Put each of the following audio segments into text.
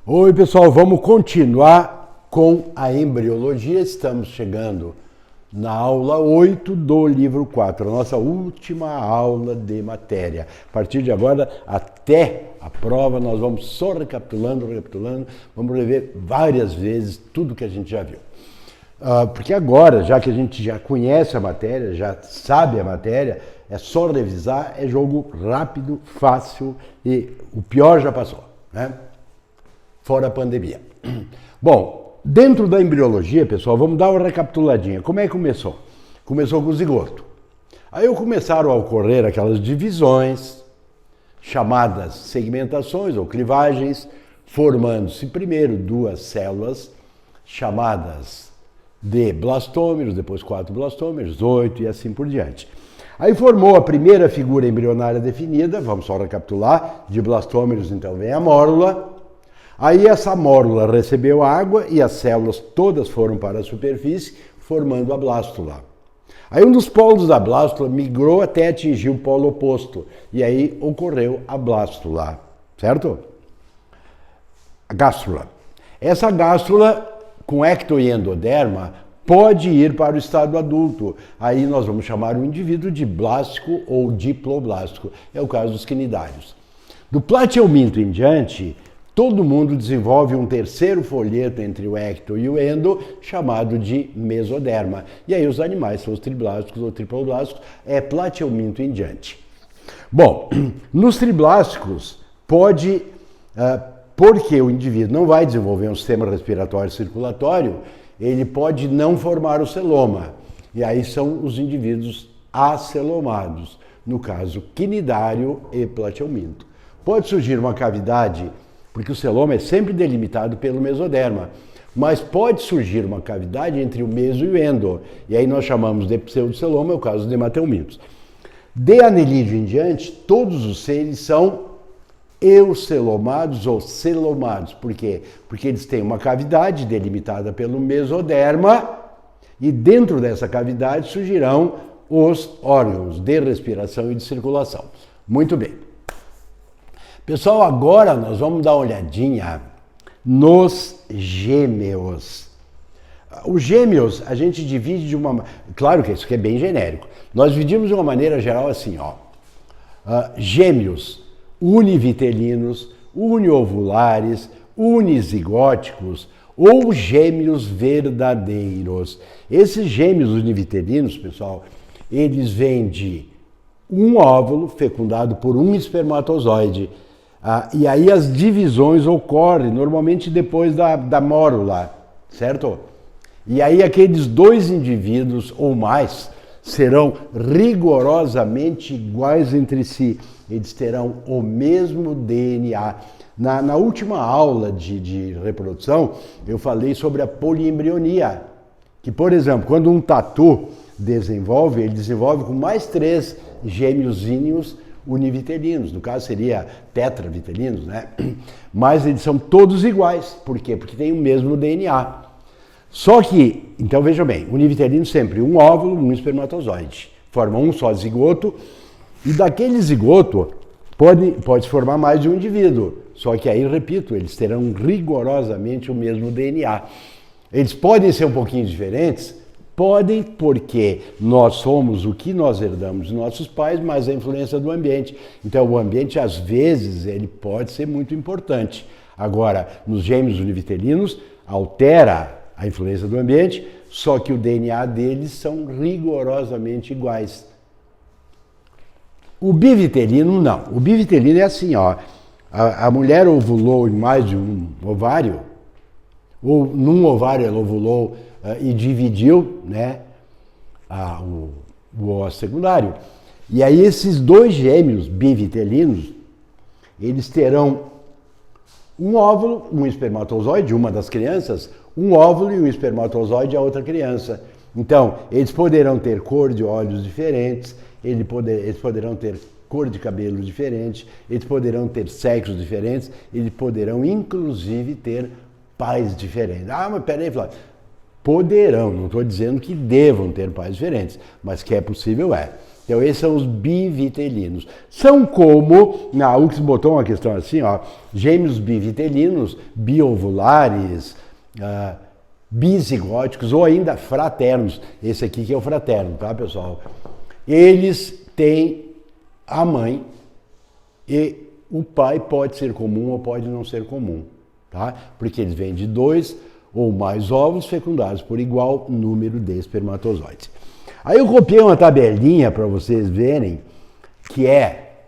Oi, pessoal, vamos continuar com a embriologia. Estamos chegando na aula 8 do livro 4, a nossa última aula de matéria. A partir de agora, até a prova, nós vamos só recapitulando, vamos rever várias vezes tudo que a gente já viu. Porque agora, já que a gente já conhece a matéria, já sabe a matéria, é só revisar, é jogo rápido, fácil e o pior já passou, né? Fora a pandemia. Bom, dentro da embriologia, pessoal, vamos dar uma recapituladinha. Como é que começou? Começou com o zigoto. Aí começaram a ocorrer aquelas divisões, chamadas segmentações ou clivagens, formando-se primeiro duas células chamadas de blastômeros, depois 4 blastômeros, 8 e assim por diante. Aí formou a primeira figura embrionária definida, vamos só recapitular, de blastômeros então vem a mórula. Aí essa mórula recebeu água e as células todas foram para a superfície, formando a blástula. Aí um dos polos da blástula migrou até atingir o polo oposto, e aí ocorreu a blástula, certo? A gástrula. Essa gástrula, com ecto e endoderma, pode ir para o estado adulto. Aí nós vamos chamar o indivíduo de blástico ou diploblástico. É o caso dos quinidários. Do plateuminto em diante, todo mundo desenvolve um terceiro folheto entre o ecto e o endo, chamado de mesoderma. E aí os animais são os triblásticos ou triploblásticos, é plateuminto em diante. Bom, nos triblásticos pode... porque o indivíduo não vai desenvolver um sistema respiratório circulatório, ele pode não formar o celoma. E aí são os indivíduos acelomados, no caso quinidário e plateuminto. Pode surgir uma cavidade, porque o celoma é sempre delimitado pelo mesoderma, mas pode surgir uma cavidade entre o meso e o endo, e aí nós chamamos de pseudoceloma, é o caso de hemateumintos. De anelídeo em diante, todos os seres são eucelomados ou celomados. Por quê? Porque eles têm uma cavidade delimitada pelo mesoderma e dentro dessa cavidade surgirão os órgãos de respiração e de circulação. Muito bem. Pessoal, agora nós vamos dar uma olhadinha nos gêmeos. Os gêmeos a gente divide de uma... Claro que isso aqui é bem genérico. Nós dividimos de uma maneira geral assim, ó. Gêmeos univitelinos, uniovulares, unizigóticos ou gêmeos verdadeiros. Esses gêmeos univitelinos, pessoal, eles vêm de um óvulo fecundado por um espermatozoide. E aí as divisões ocorrem normalmente depois da mórula, certo? E aí aqueles dois indivíduos ou mais serão rigorosamente iguais entre si. Eles terão o mesmo DNA. Na última aula de reprodução, eu falei sobre a poliembrionia, que, por exemplo, quando um tatu desenvolve, ele desenvolve com mais 3 gêmeozinhos univitelinos, no caso seria tetravitelinos, né? Mas eles são todos iguais. Por quê? Porque tem o mesmo DNA. Só que, então vejam bem, univitelino sempre um óvulo, um espermatozoide. Forma um só zigoto, e daquele zigoto pode formar mais de um indivíduo. Só que aí, repito, eles terão rigorosamente o mesmo DNA. Eles podem ser um pouquinho diferentes? Podem, porque nós somos o que nós herdamos de nossos pais, mas a influência do ambiente. Então o ambiente, às vezes, ele pode ser muito importante. Agora, nos gêmeos univitelinos, altera a influência do ambiente, só que o DNA deles são rigorosamente iguais. O bivitelino não. O bivitelino é assim, ó. A mulher ovulou em mais de um ovário, ou num ovário ela ovulou e dividiu, né, o óvulo secundário. E aí esses dois gêmeos bivitelinos, eles terão um óvulo, um espermatozoide, uma das crianças, um óvulo e um espermatozoide a outra criança. Então, eles poderão ter cor de olhos diferentes, eles poderão ter cor de cabelo diferente, eles poderão ter sexos diferentes, eles poderão inclusive ter pais diferentes. Mas peraí, Flávio, poderão, não estou dizendo que devam ter pais diferentes, mas que é possível é. Então, esses são os bivitelinos. São como, na UX botou uma questão assim, ó, gêmeos bivitelinos, biovulares, bizigóticos ou ainda fraternos. Esse aqui que é o fraterno, tá, pessoal? Eles têm a mãe e o pai pode ser comum ou pode não ser comum, tá? Porque eles vêm de 2 ou mais ovos fecundados por igual número de espermatozoides. Aí eu copiei uma tabelinha para vocês verem, que é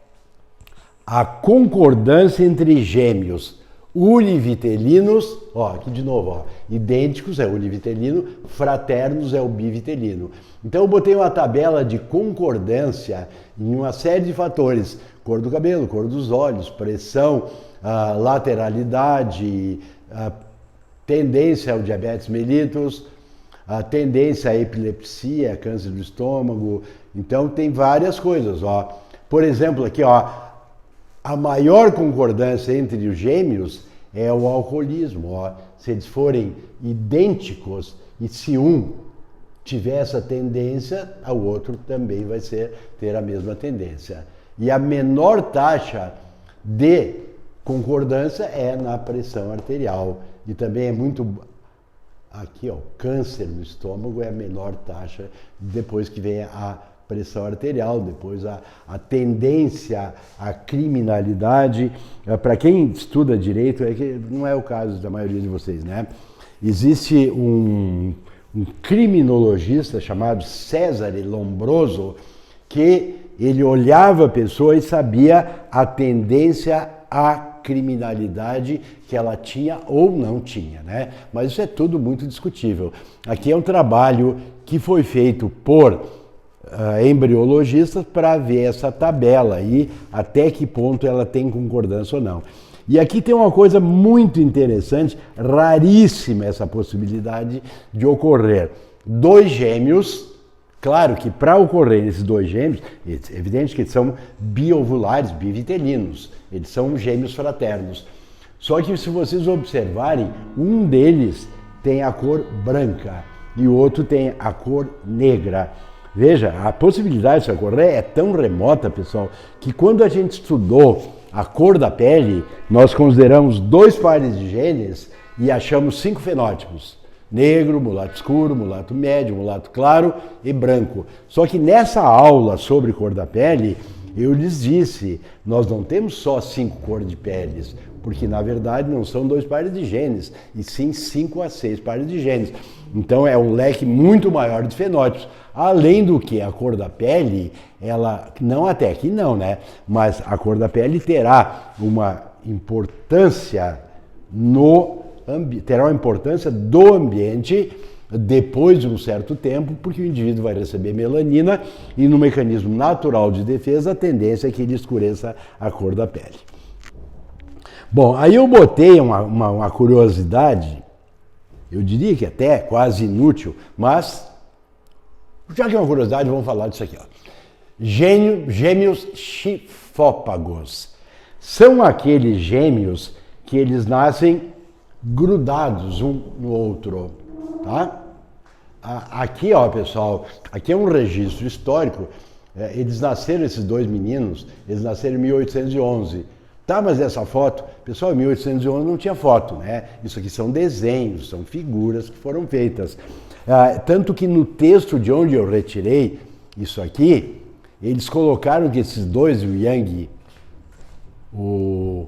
a concordância entre gêmeos univitelinos, ó, aqui de novo, ó, idênticos é o univitelino, fraternos é o bivitelino. Então eu botei uma tabela de concordância em uma série de fatores: cor do cabelo, cor dos olhos, pressão, lateralidade, tendência ao diabetes mellitus, a tendência à epilepsia, câncer do estômago. Então tem várias coisas, ó. Por exemplo, aqui, ó, a maior concordância entre os gêmeos é o alcoolismo, ó. Se eles forem idênticos e se um tiver essa tendência, o outro também vai ter a mesma tendência. E a menor taxa de concordância é na pressão arterial. E também é muito... Aqui, ó, câncer no estômago é a menor taxa, depois que vem a pressão arterial, depois a tendência à criminalidade. Para quem estuda direito, é que não é o caso da maioria de vocês, né? Existe um criminologista chamado Cesare Lombroso, que ele olhava a pessoa e sabia a tendência à criminalidade que ela tinha ou não tinha, né? Mas isso é tudo muito discutível. Aqui é um trabalho que foi feito por embriologistas para ver essa tabela e até que ponto ela tem concordância ou não. E aqui tem uma coisa muito interessante, raríssima essa possibilidade de ocorrer. 2 gêmeos, claro que para ocorrer esses 2 gêmeos, é evidente que eles são biovulares, bivitelinos, eles são gêmeos fraternos. Só que se vocês observarem, um deles tem a cor branca e o outro tem a cor negra. Veja, a possibilidade disso ocorrer é tão remota, pessoal, que quando a gente estudou a cor da pele, nós consideramos 2 pares de genes e achamos 5 fenótipos: negro, mulato escuro, mulato médio, mulato claro e branco. Só que nessa aula sobre cor da pele, eu lhes disse, nós não temos só 5 cores de peles, porque na verdade não são 2 pares de genes, e sim 5 a 6 pares de genes. Então é um leque muito maior de fenótipos. Além do que a cor da pele, ela, não até aqui não, né? Mas a cor da pele terá uma importância terá uma importância do ambiente depois de um certo tempo, porque o indivíduo vai receber melanina e no mecanismo natural de defesa a tendência é que ele escureça a cor da pele. Bom, aí eu botei uma curiosidade, eu diria que até quase inútil, mas já que é uma curiosidade, vamos falar disso aqui, ó. Gêmeos chifópagos são aqueles gêmeos que eles nascem grudados um no outro, tá? Aqui, ó, pessoal, aqui é um registro histórico. Eles nasceram, esses 2 meninos, eles nasceram em 1811. Tá, mas essa foto, pessoal, em 1811 não tinha foto, né? Isso aqui são desenhos, são figuras que foram feitas. Tanto que no texto de onde eu retirei isso aqui, eles colocaram que esses 2, o Yang, o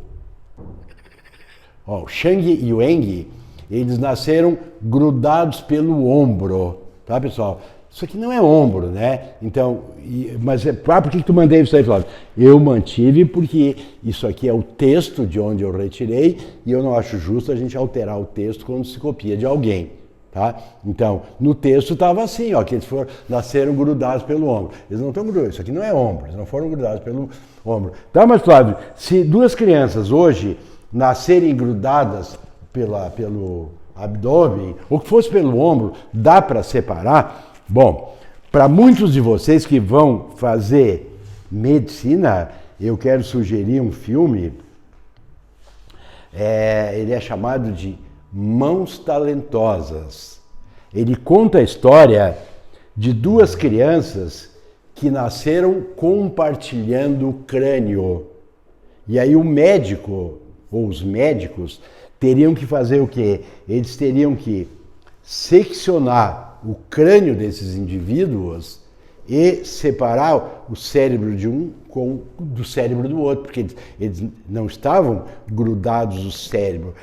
Shang e o Eng, eles nasceram grudados pelo ombro, tá, pessoal? Isso aqui não é ombro, né? Então, mas por que tu mandei isso aí, Flávio? Eu mantive porque isso aqui é o texto de onde eu retirei e eu não acho justo a gente alterar o texto quando se copia de alguém, tá? Então, no texto estava assim, ó, que eles nasceram grudados pelo ombro. Eles não estão grudados, isso aqui não é ombro, eles não foram grudados pelo ombro. Tá, mas Flávio, se 2 crianças hoje nascerem grudadas pelo abdômen, ou que fosse pelo ombro, dá para separar? Bom, para muitos de vocês que vão fazer medicina, eu quero sugerir um filme, ele é chamado de Mãos Talentosas. Ele conta a história de 2 crianças que nasceram compartilhando o crânio. E aí o médico, ou os médicos, teriam que fazer o quê? Eles teriam que seccionar o crânio desses indivíduos e separar o cérebro de um do cérebro do outro, porque eles não estavam grudados o cérebro,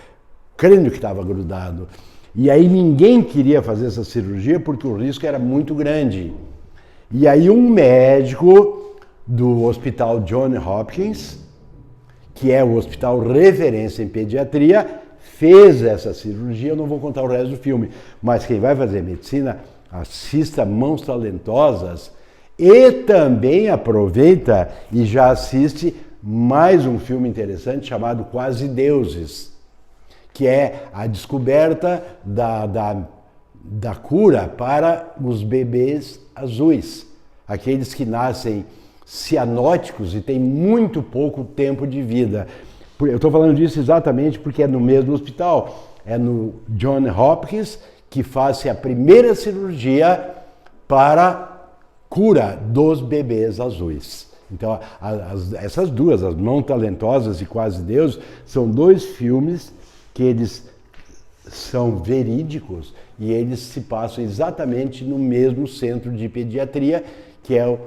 o crânio que estava grudado. E aí ninguém queria fazer essa cirurgia porque o risco era muito grande. E aí um médico do Hospital Johns Hopkins, que é o hospital referência em pediatria, fez essa cirurgia. Eu não vou contar o resto do filme, mas quem vai fazer medicina, assista Mãos Talentosas e também aproveita e já assiste mais um filme interessante chamado Quase Deuses, que é a descoberta da cura para os bebês azuis, aqueles que nascem cianóticos e têm muito pouco tempo de vida. Eu estou falando disso exatamente porque é no mesmo hospital, é no Johns Hopkins, que faz a primeira cirurgia para cura dos bebês azuis. Então, essas duas, As Mãos Talentosas e Quase Deus, são dois filmes que eles são verídicos e eles se passam exatamente no mesmo centro de pediatria, que é o...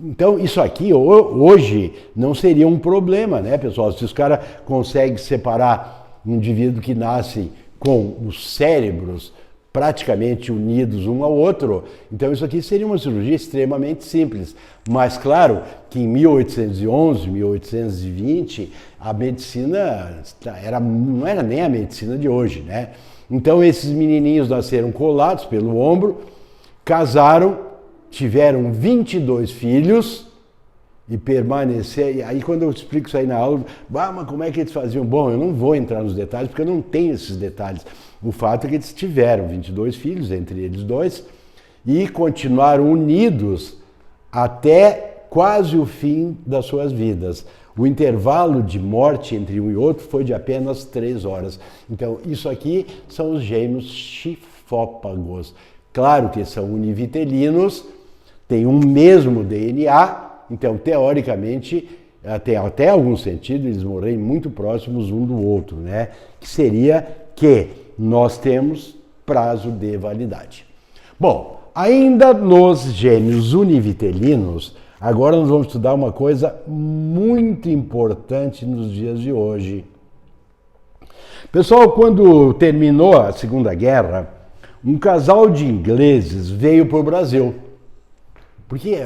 Então, isso aqui hoje não seria um problema, né, pessoal? Se os caras conseguem separar um indivíduo que nasce com os cérebros praticamente unidos um ao outro, então isso aqui seria uma cirurgia extremamente simples. Mas claro que em 1811, 1820, a medicina não era nem a medicina de hoje, né? Então esses menininhos nasceram colados pelo ombro, casaram, tiveram 22 filhos e permaneceram. Aí quando eu explico isso aí na aula, mas como é que eles faziam? Bom, eu não vou entrar nos detalhes porque eu não tenho esses detalhes. O fato é que eles tiveram 22 filhos, entre eles dois, e continuaram unidos até quase o fim das suas vidas. O intervalo de morte entre um e outro foi de apenas 3 horas. Então, isso aqui são os gêmeos chifópagos. Claro que são univitelinos, têm um mesmo DNA, então, teoricamente, tem até algum sentido eles morrerem muito próximos um do outro, né? Que seria que nós temos prazo de validade. Bom, ainda nos gêmeos univitelinos, agora nós vamos estudar uma coisa muito importante nos dias de hoje. Pessoal, quando terminou a Segunda Guerra, um casal de ingleses veio para o Brasil, porque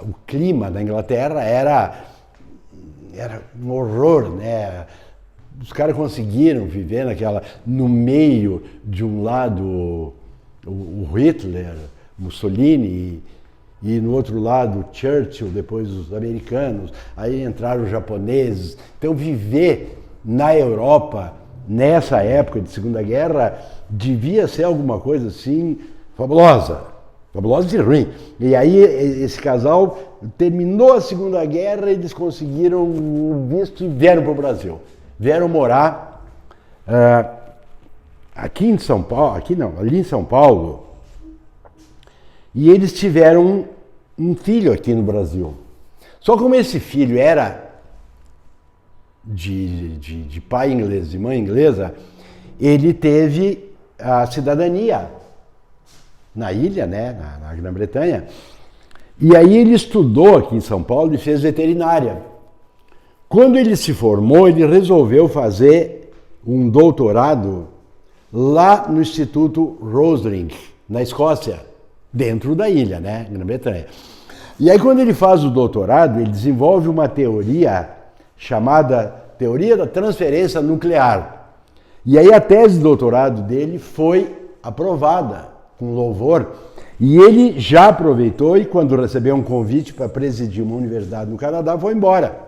o clima da Inglaterra era um horror, né? Os caras conseguiram viver no meio de um lado o Hitler, Mussolini, e no outro lado Churchill, depois os americanos, aí entraram os japoneses. Então viver na Europa nessa época de Segunda Guerra devia ser alguma coisa assim fabulosa de ruim. E aí esse casal terminou a Segunda Guerra e eles conseguiram o visto e vieram para o Brasil. Vieram morar aqui em São Paulo, ali em São Paulo, e eles tiveram um filho aqui no Brasil. Só como esse filho era de pai inglês e mãe inglesa, ele teve a cidadania na ilha, né, na Grã-Bretanha, e aí ele estudou aqui em São Paulo e fez veterinária. Quando ele se formou, ele resolveu fazer um doutorado lá no Instituto Roslin, na Escócia, dentro da ilha, né, Grã-Bretanha. E aí quando ele faz o doutorado, ele desenvolve uma teoria chamada Teoria da Transferência Nuclear. E aí a tese de doutorado dele foi aprovada com louvor. E ele já aproveitou e quando recebeu um convite para presidir uma universidade no Canadá, foi embora.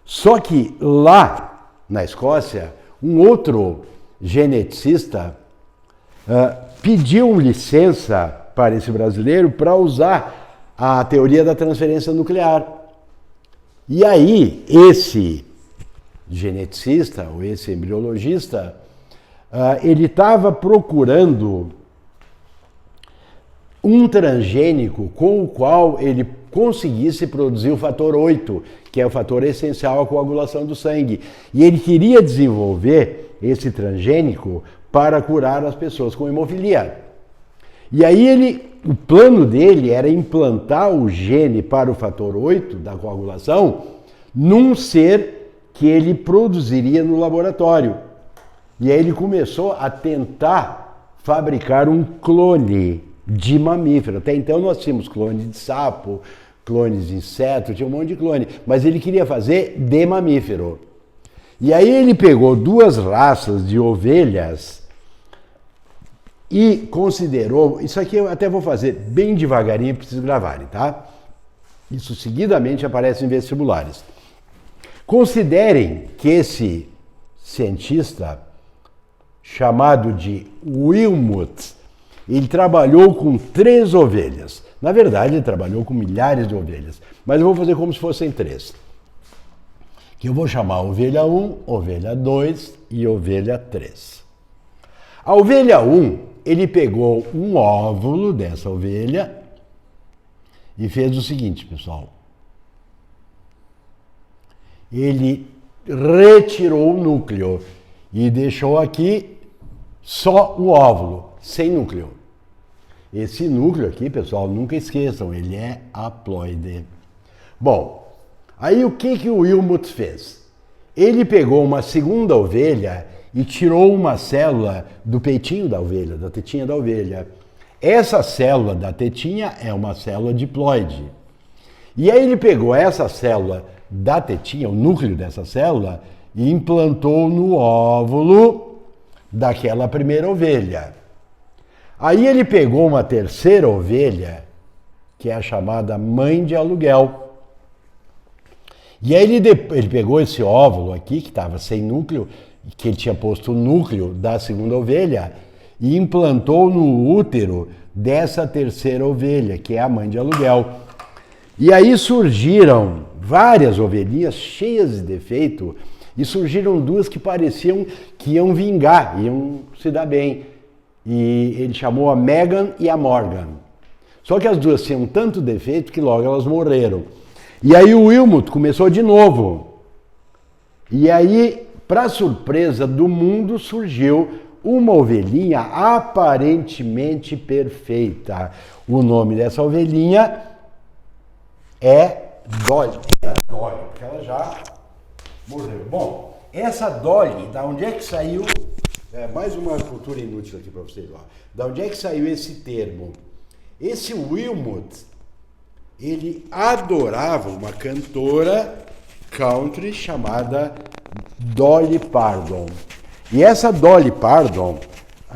Só que lá na Escócia, um outro geneticista pediu licença para esse brasileiro para usar a teoria da transferência nuclear. E aí, esse geneticista, ou esse embriologista, ele estava procurando um transgênico com o qual ele conseguisse produzir o fator 8, que é o fator essencial à coagulação do sangue. E ele queria desenvolver esse transgênico para curar as pessoas com hemofilia. E aí o plano dele era implantar o gene para o fator 8 da coagulação num ser que ele produziria no laboratório. E aí ele começou a tentar fabricar um clone de mamífero. Até então nós tínhamos clone de sapo, clones de inseto, tinha um monte de clone, mas ele queria fazer de mamífero. E aí ele pegou 2 raças de ovelhas e considerou, isso aqui eu até vou fazer bem devagarinho para vocês gravarem, tá? Isso seguidamente aparece em vestibulares. Considerem que esse cientista, chamado de Wilmot, ele trabalhou com 3 ovelhas. Na verdade, ele trabalhou com milhares de ovelhas, mas eu vou fazer como se fossem 3. Que eu vou chamar ovelha 1, ovelha 2 e ovelha 3. A ovelha 1, ele pegou um óvulo dessa ovelha e fez o seguinte, pessoal. Ele retirou o núcleo e deixou aqui só o óvulo, sem núcleo. Esse núcleo aqui, pessoal, nunca esqueçam, ele é haploide. Bom, aí o que o Wilmot fez? Ele pegou uma segunda ovelha e tirou uma célula do peitinho da ovelha, da tetinha da ovelha. Essa célula da tetinha é uma célula diploide. E aí ele pegou essa célula da tetinha, o núcleo dessa célula, e implantou no óvulo daquela primeira ovelha. Aí ele pegou uma terceira ovelha, que é a chamada mãe de aluguel. E aí ele pegou esse óvulo aqui, que estava sem núcleo, que ele tinha posto o núcleo da segunda ovelha, e implantou no útero dessa terceira ovelha, que é a mãe de aluguel. E aí surgiram várias ovelhinhas cheias de defeito, e surgiram 2 que pareciam que iam vingar, iam se dar bem. E ele chamou a Megan e a Morgan. Só que as 2 tinham tanto defeito que logo elas morreram. E aí o Wilmot começou de novo. E aí, para surpresa do mundo, surgiu uma ovelhinha aparentemente perfeita. O nome dessa ovelhinha é Dolly. Dolly, porque ela já morreu. Bom, essa Dolly, da onde é que saiu? Mais uma cultura inútil aqui para vocês. Ó. Da onde é que saiu esse termo? Esse Wilmot, ele adorava uma cantora country chamada Dolly Parton. E essa Dolly Parton,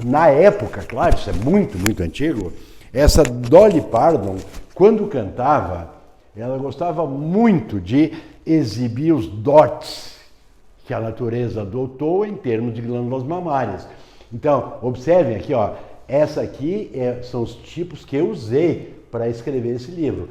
na época, claro, isso é muito, muito antigo, essa Dolly Parton, quando cantava, ela gostava muito de exibir os dotes que a natureza adotou em termos de glândulas mamárias. Então, observem aqui, ó, essa aqui são os tipos que eu usei para escrever esse livro.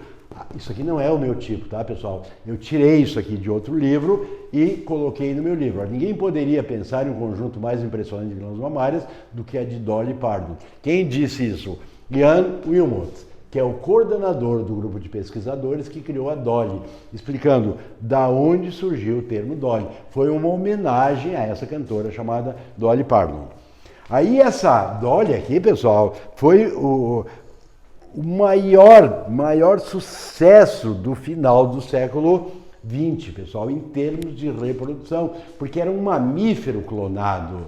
Isso aqui não é o meu tipo, tá, pessoal? Eu tirei isso aqui de outro livro e coloquei no meu livro. Ninguém poderia pensar em um conjunto mais impressionante de glândulas mamárias do que a de Dolly Parton. Quem disse isso? Ian Wilmot, que é o coordenador do grupo de pesquisadores que criou a Dolly, explicando da onde surgiu o termo Dolly. Foi uma homenagem a essa cantora chamada Dolly Parton. Aí essa Dolly aqui, pessoal, foi o maior sucesso do final do século XX, pessoal, em termos de reprodução, porque era um mamífero clonado.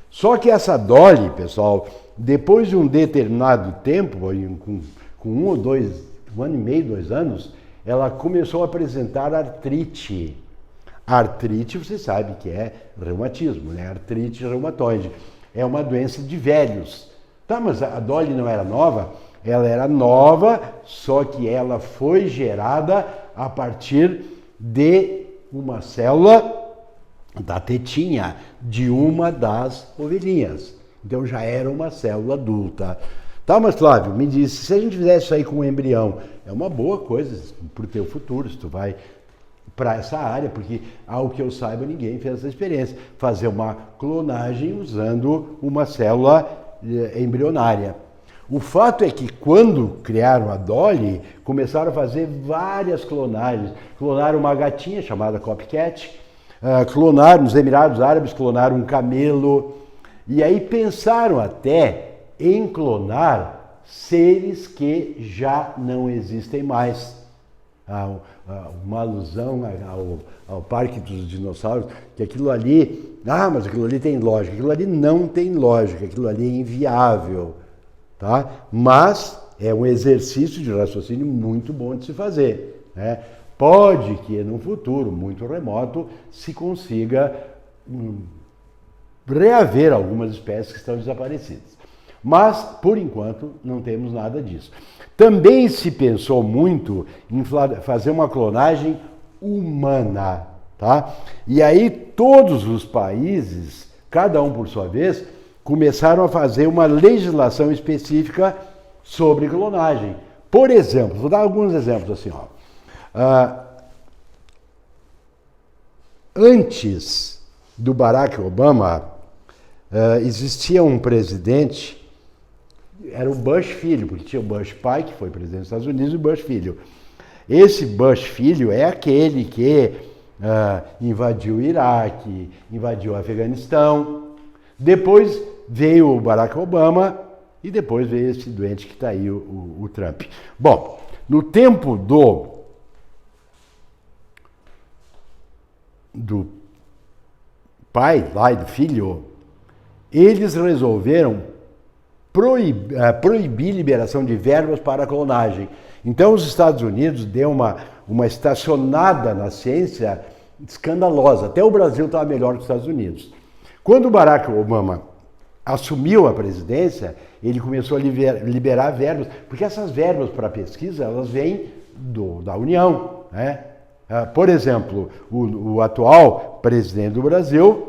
Só que essa Dolly, pessoal, depois de um determinado tempo, com 1 ou 2, 1 ano e meio, 2 anos, ela começou a apresentar artrite. Artrite, você sabe que é reumatismo, né? Artrite reumatoide. É uma doença de velhos. Tá, mas a Dolly não era nova? Ela era nova, só que ela foi gerada a partir de uma célula da tetinha de uma das ovelhinhas. Então já era uma célula adulta. Tá, mas Flávio, me disse, se a gente fizesse isso aí com um embrião, é uma boa coisa para o teu futuro, se tu vai para essa área, porque, ao que eu saiba, ninguém fez essa experiência. Fazer uma clonagem usando uma célula embrionária. O fato é que quando criaram a Dolly, começaram a fazer várias clonagens. Clonaram uma gatinha chamada Copycat, clonaram nos Emirados Árabes, clonaram um camelo, e aí pensaram até em clonar seres que já não existem mais. Uma alusão ao Parque dos Dinossauros, que aquilo ali, mas aquilo ali tem lógica. Aquilo ali não tem lógica, aquilo ali é inviável. Tá? Mas é um exercício de raciocínio muito bom de se fazer. Né? Pode que num futuro muito remoto se consiga reaver algumas espécies que estão desaparecidas. Mas, por enquanto, não temos nada disso. Também se pensou muito em fazer uma clonagem humana. Tá? E aí todos os países, cada um por sua vez, começaram a fazer uma legislação específica sobre clonagem. Por exemplo, vou dar alguns exemplos assim. Antes do Barack Obama, existia um presidente, era o Bush filho, porque tinha o Bush pai, que foi presidente dos Estados Unidos, e o Bush filho. Esse Bush filho é aquele que invadiu o Iraque, invadiu o Afeganistão. Depois veio o Barack Obama e depois veio esse doente que está aí, o Trump. Bom, no tempo do pai, lá e do filho, eles resolveram proibir liberação de verbas para a clonagem. Então os Estados Unidos deu uma estacionada na ciência escandalosa. Até o Brasil estava melhor que os Estados Unidos. Quando o Barack Obama assumiu a presidência, ele começou a liberar verbas, porque essas verbas para pesquisa, elas vêm da União. Né? Por exemplo, o atual presidente do Brasil,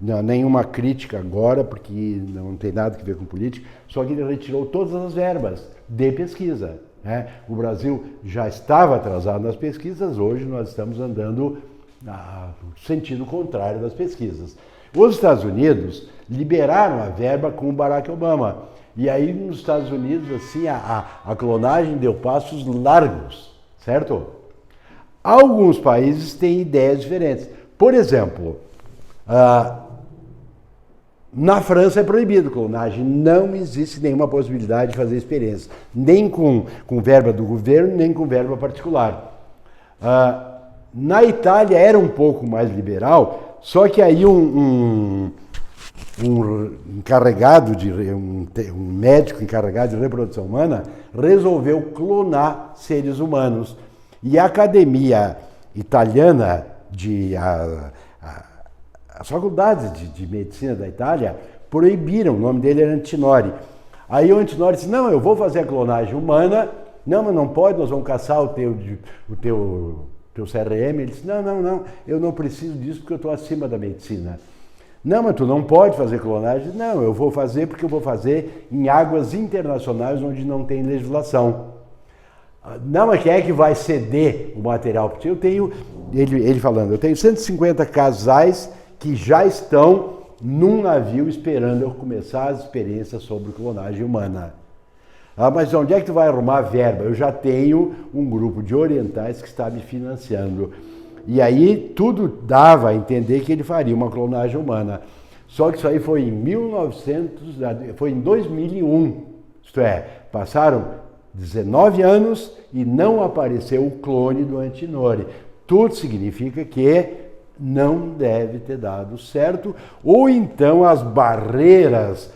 nenhuma crítica agora, porque não tem nada a ver com política, só que ele retirou todas as verbas de pesquisa. Né? O Brasil já estava atrasado nas pesquisas, hoje nós estamos andando no sentido contrário das pesquisas. Os Estados Unidos liberaram a verba com o Barack Obama. E aí nos Estados Unidos, assim, a clonagem deu passos largos, certo? Alguns países têm ideias diferentes. Por exemplo, na França é proibido clonagem, não existe nenhuma possibilidade de fazer experiência, nem com verba do governo, nem com verba particular. Na Itália era um pouco mais liberal, só que aí um médico encarregado de reprodução humana resolveu clonar seres humanos. E a Academia Italiana, as faculdades de medicina da Itália proibiram, o nome dele era Antinori. Aí o Antinori disse, não, eu vou fazer a clonagem humana, não, mas não pode, nós vamos caçar o teu CRM. Ele disse, não, eu não preciso disso porque eu estou acima da medicina. Não, mas tu não pode fazer clonagem. Não, eu vou fazer porque eu vou fazer em águas internacionais onde não tem legislação. Não, mas quem é que vai ceder o material? Porque eu tenho, ele falando, eu tenho 150 casais que já estão num navio esperando eu começar as experiências sobre clonagem humana. Mas onde é que tu vai arrumar verba? Eu já tenho um grupo de orientais que está me financiando. E aí tudo dava a entender que ele faria uma clonagem humana. Só que isso aí foi em 2001. Isto é, passaram 19 anos e não apareceu o clone do Antinori. Tudo significa que não deve ter dado certo, ou então as barreiras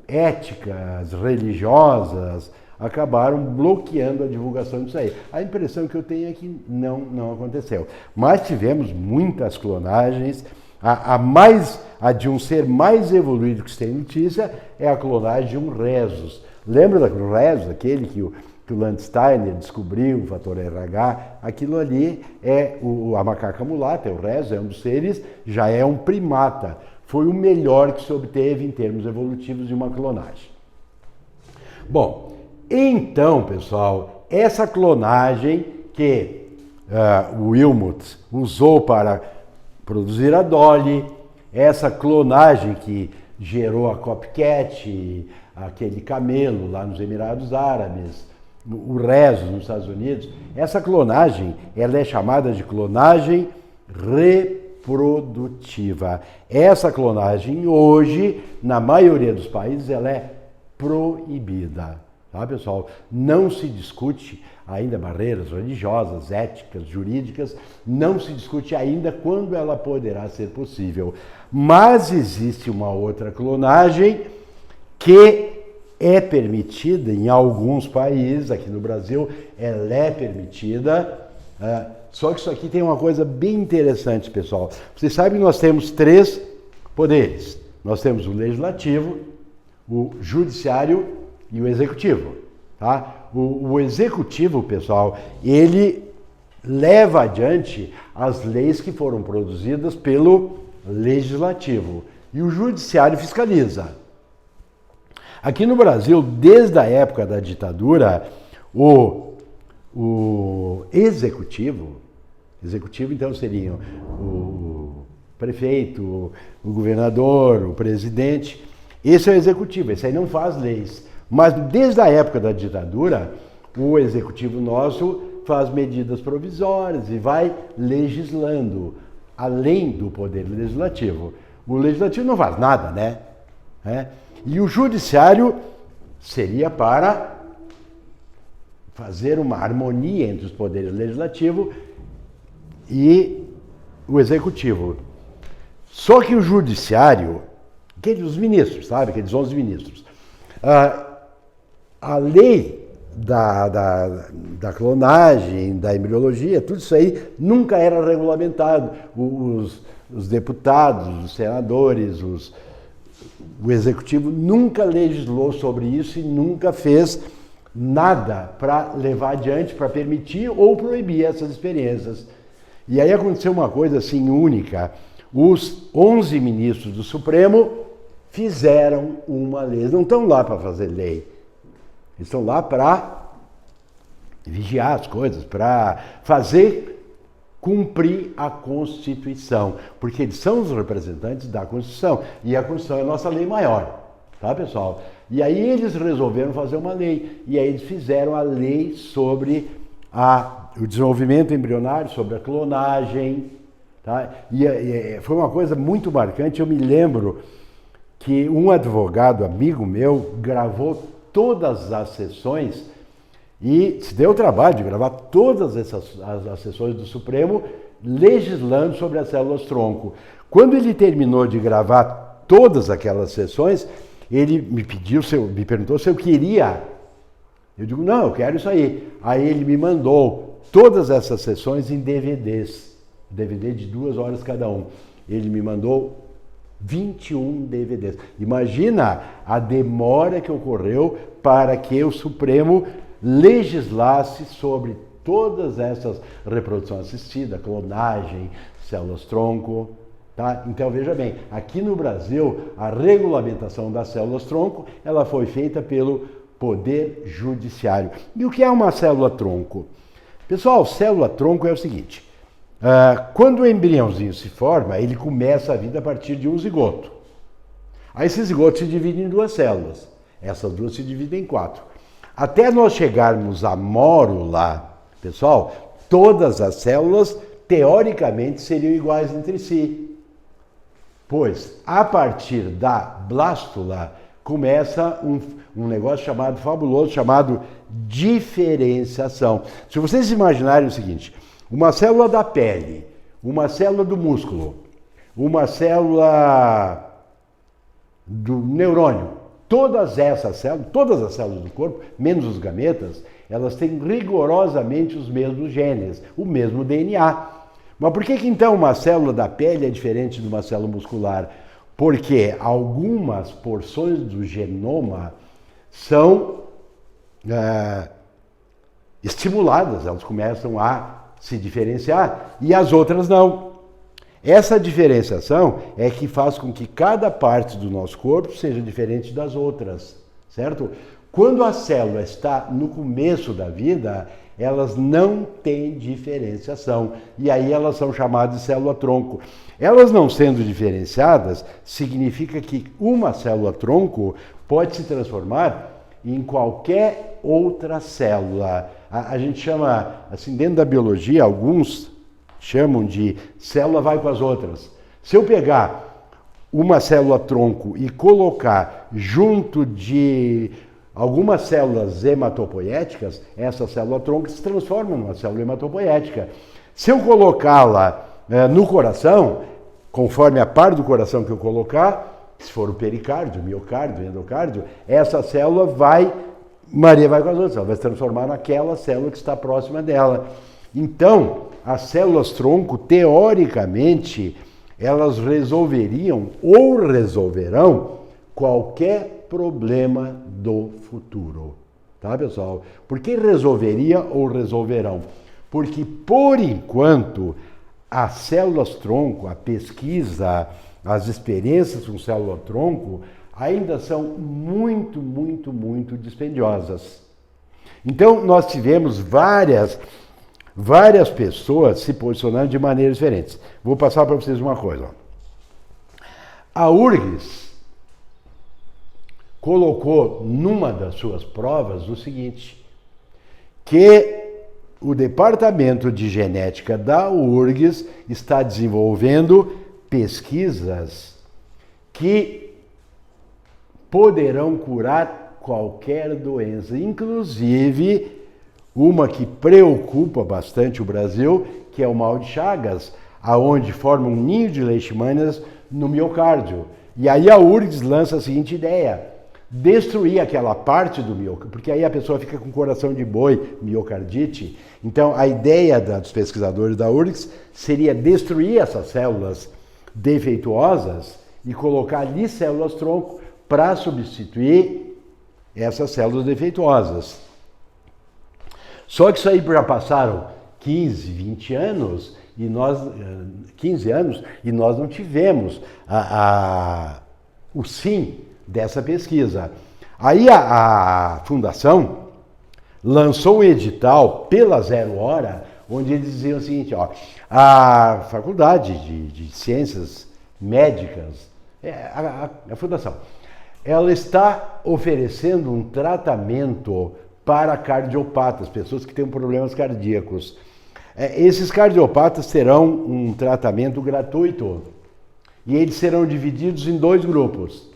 éticas, religiosas, acabaram bloqueando a divulgação disso aí. A impressão que eu tenho é que não aconteceu. Mas tivemos muitas clonagens. A de um ser mais evoluído que se tem notícia é a clonagem de um Rhesus. Lembra do Rhesus, aquele que o Landsteiner descobriu, o fator RH? Aquilo ali é a macaca mulata, é o Rhesus, é um dos seres, já é um primata. Foi o melhor que se obteve em termos evolutivos de uma clonagem. Bom, então, pessoal, essa clonagem que o Wilmot usou para produzir a Dolly, essa clonagem que gerou a Copycat, aquele camelo lá nos Emirados Árabes, o rezo nos Estados Unidos. Essa clonagem, ela é chamada de clonagem reprodutiva. Essa clonagem hoje, na maioria dos países, ela é proibida. Tá, pessoal? Não se discute ainda barreiras religiosas, éticas, jurídicas, não se discute ainda quando ela poderá ser possível. Mas existe uma outra clonagem que é permitida em alguns países, aqui no Brasil ela é permitida, só que isso aqui tem uma coisa bem interessante, pessoal. Vocês sabem que nós temos 3 poderes. Nós temos o legislativo, o judiciário e o executivo. Tá? O executivo, pessoal, ele leva adiante as leis que foram produzidas pelo legislativo e o judiciário fiscaliza. Aqui no Brasil, desde a época da ditadura, o executivo então seriam o prefeito, o governador, o presidente, esse é o executivo, esse aí não faz leis. Mas desde a época da ditadura, o executivo nosso faz medidas provisórias e vai legislando, além do poder legislativo. O legislativo não faz nada, né? E o judiciário seria para fazer uma harmonia entre os poderes legislativo e o executivo. Só que o judiciário, os ministros, sabe? Aqueles 11 ministros. A lei da clonagem, da embriologia, tudo isso aí nunca era regulamentado. Os deputados, os senadores, o executivo nunca legislou sobre isso e nunca fez nada para levar adiante, para permitir ou proibir essas experiências. E aí aconteceu uma coisa assim única. Os 11 ministros do Supremo fizeram uma lei. Eles não estão lá para fazer lei. Eles estão lá para vigiar as coisas, para fazer cumprir a Constituição, porque eles são os representantes da Constituição, e a Constituição é a nossa lei maior, tá, pessoal? E aí eles resolveram fazer uma lei, e aí eles fizeram a lei sobre o desenvolvimento embrionário, sobre a clonagem, tá? E foi uma coisa muito marcante. Eu me lembro que um advogado amigo meu gravou todas as sessões e se deu o trabalho de gravar todas as sessões do Supremo legislando sobre as células-tronco. Quando ele terminou de gravar todas aquelas sessões, ele me perguntou se eu queria. Eu digo, não, eu quero isso aí. Aí ele me mandou todas essas sessões em DVDs, DVD de 2 horas cada um. Ele me mandou 21 DVDs. Imagina a demora que ocorreu para que o Supremo legislasse sobre todas essas reprodução assistida, clonagem, células-tronco. Tá? Então veja bem, aqui no Brasil a regulamentação das células-tronco ela foi feita pelo Poder Judiciário. E o que é uma célula-tronco? Pessoal, célula-tronco é o seguinte, quando o embriãozinho se forma, ele começa a vida a partir de um zigoto. Aí esse zigoto se divide em 2 células, essas 2 se dividem em 4. Até nós chegarmos à mórula, pessoal, todas as células teoricamente seriam iguais entre si. Pois, a partir da blástula, começa um negócio fabuloso, chamado diferenciação. Se vocês imaginarem o seguinte, uma célula da pele, uma célula do músculo, uma célula do neurônio, todas as células do corpo, menos os gametas, elas têm rigorosamente os mesmos genes, o mesmo DNA. Mas por que então uma célula da pele é diferente de uma célula muscular? Porque algumas porções do genoma são estimuladas, elas começam a se diferenciar e as outras não. Essa diferenciação é que faz com que cada parte do nosso corpo seja diferente das outras, certo? Quando a célula está no começo da vida, elas não têm diferenciação. E aí elas são chamadas de célula-tronco. Elas não sendo diferenciadas, significa que uma célula-tronco pode se transformar em qualquer outra célula. A gente chama, assim, dentro da biologia, alguns chamam de célula vai com as outras. Se eu pegar uma célula-tronco e colocar junto de algumas células hematopoéticas, essa célula-tronco se transforma numa célula hematopoética. Se eu colocá-la no coração, conforme a parte do coração que eu colocar, se for o pericárdio, miocárdio, endocárdio, essa célula Maria vai com as outras, ela vai se transformar naquela célula que está próxima dela. Então, as células-tronco, teoricamente, elas resolveriam ou resolverão qualquer problema do futuro. Tá, pessoal? Por que resolveria ou resolverão? Porque, por enquanto, as células-tronco, a pesquisa, as experiências com célula-tronco ainda são muito, muito, muito dispendiosas. Então, nós tivemos várias pessoas se posicionando de maneiras diferentes. Vou passar para vocês uma coisa. A URGS colocou numa das suas provas o seguinte, que o Departamento de Genética da URGS está desenvolvendo pesquisas que poderão curar qualquer doença, inclusive uma que preocupa bastante o Brasil, que é o mal de Chagas, aonde forma um ninho de leishmanias no miocárdio. E aí a URGS lança a seguinte ideia: destruir aquela parte do miocárdio, porque aí a pessoa fica com coração de boi, miocardite. Então a ideia dos pesquisadores da URGS seria destruir essas células defeituosas e colocar ali células-tronco para substituir essas células defeituosas. Só que isso aí já passaram 15, 20 anos, 15 anos, e nós não tivemos o sim dessa pesquisa. Aí a Fundação lançou um edital pela 0 Hora, onde eles diziam o seguinte, ó, a Faculdade de Ciências Médicas, a Fundação, ela está oferecendo um tratamento para cardiopatas, pessoas que têm problemas cardíacos. Esses cardiopatas terão um tratamento gratuito e eles serão divididos em 2 grupos.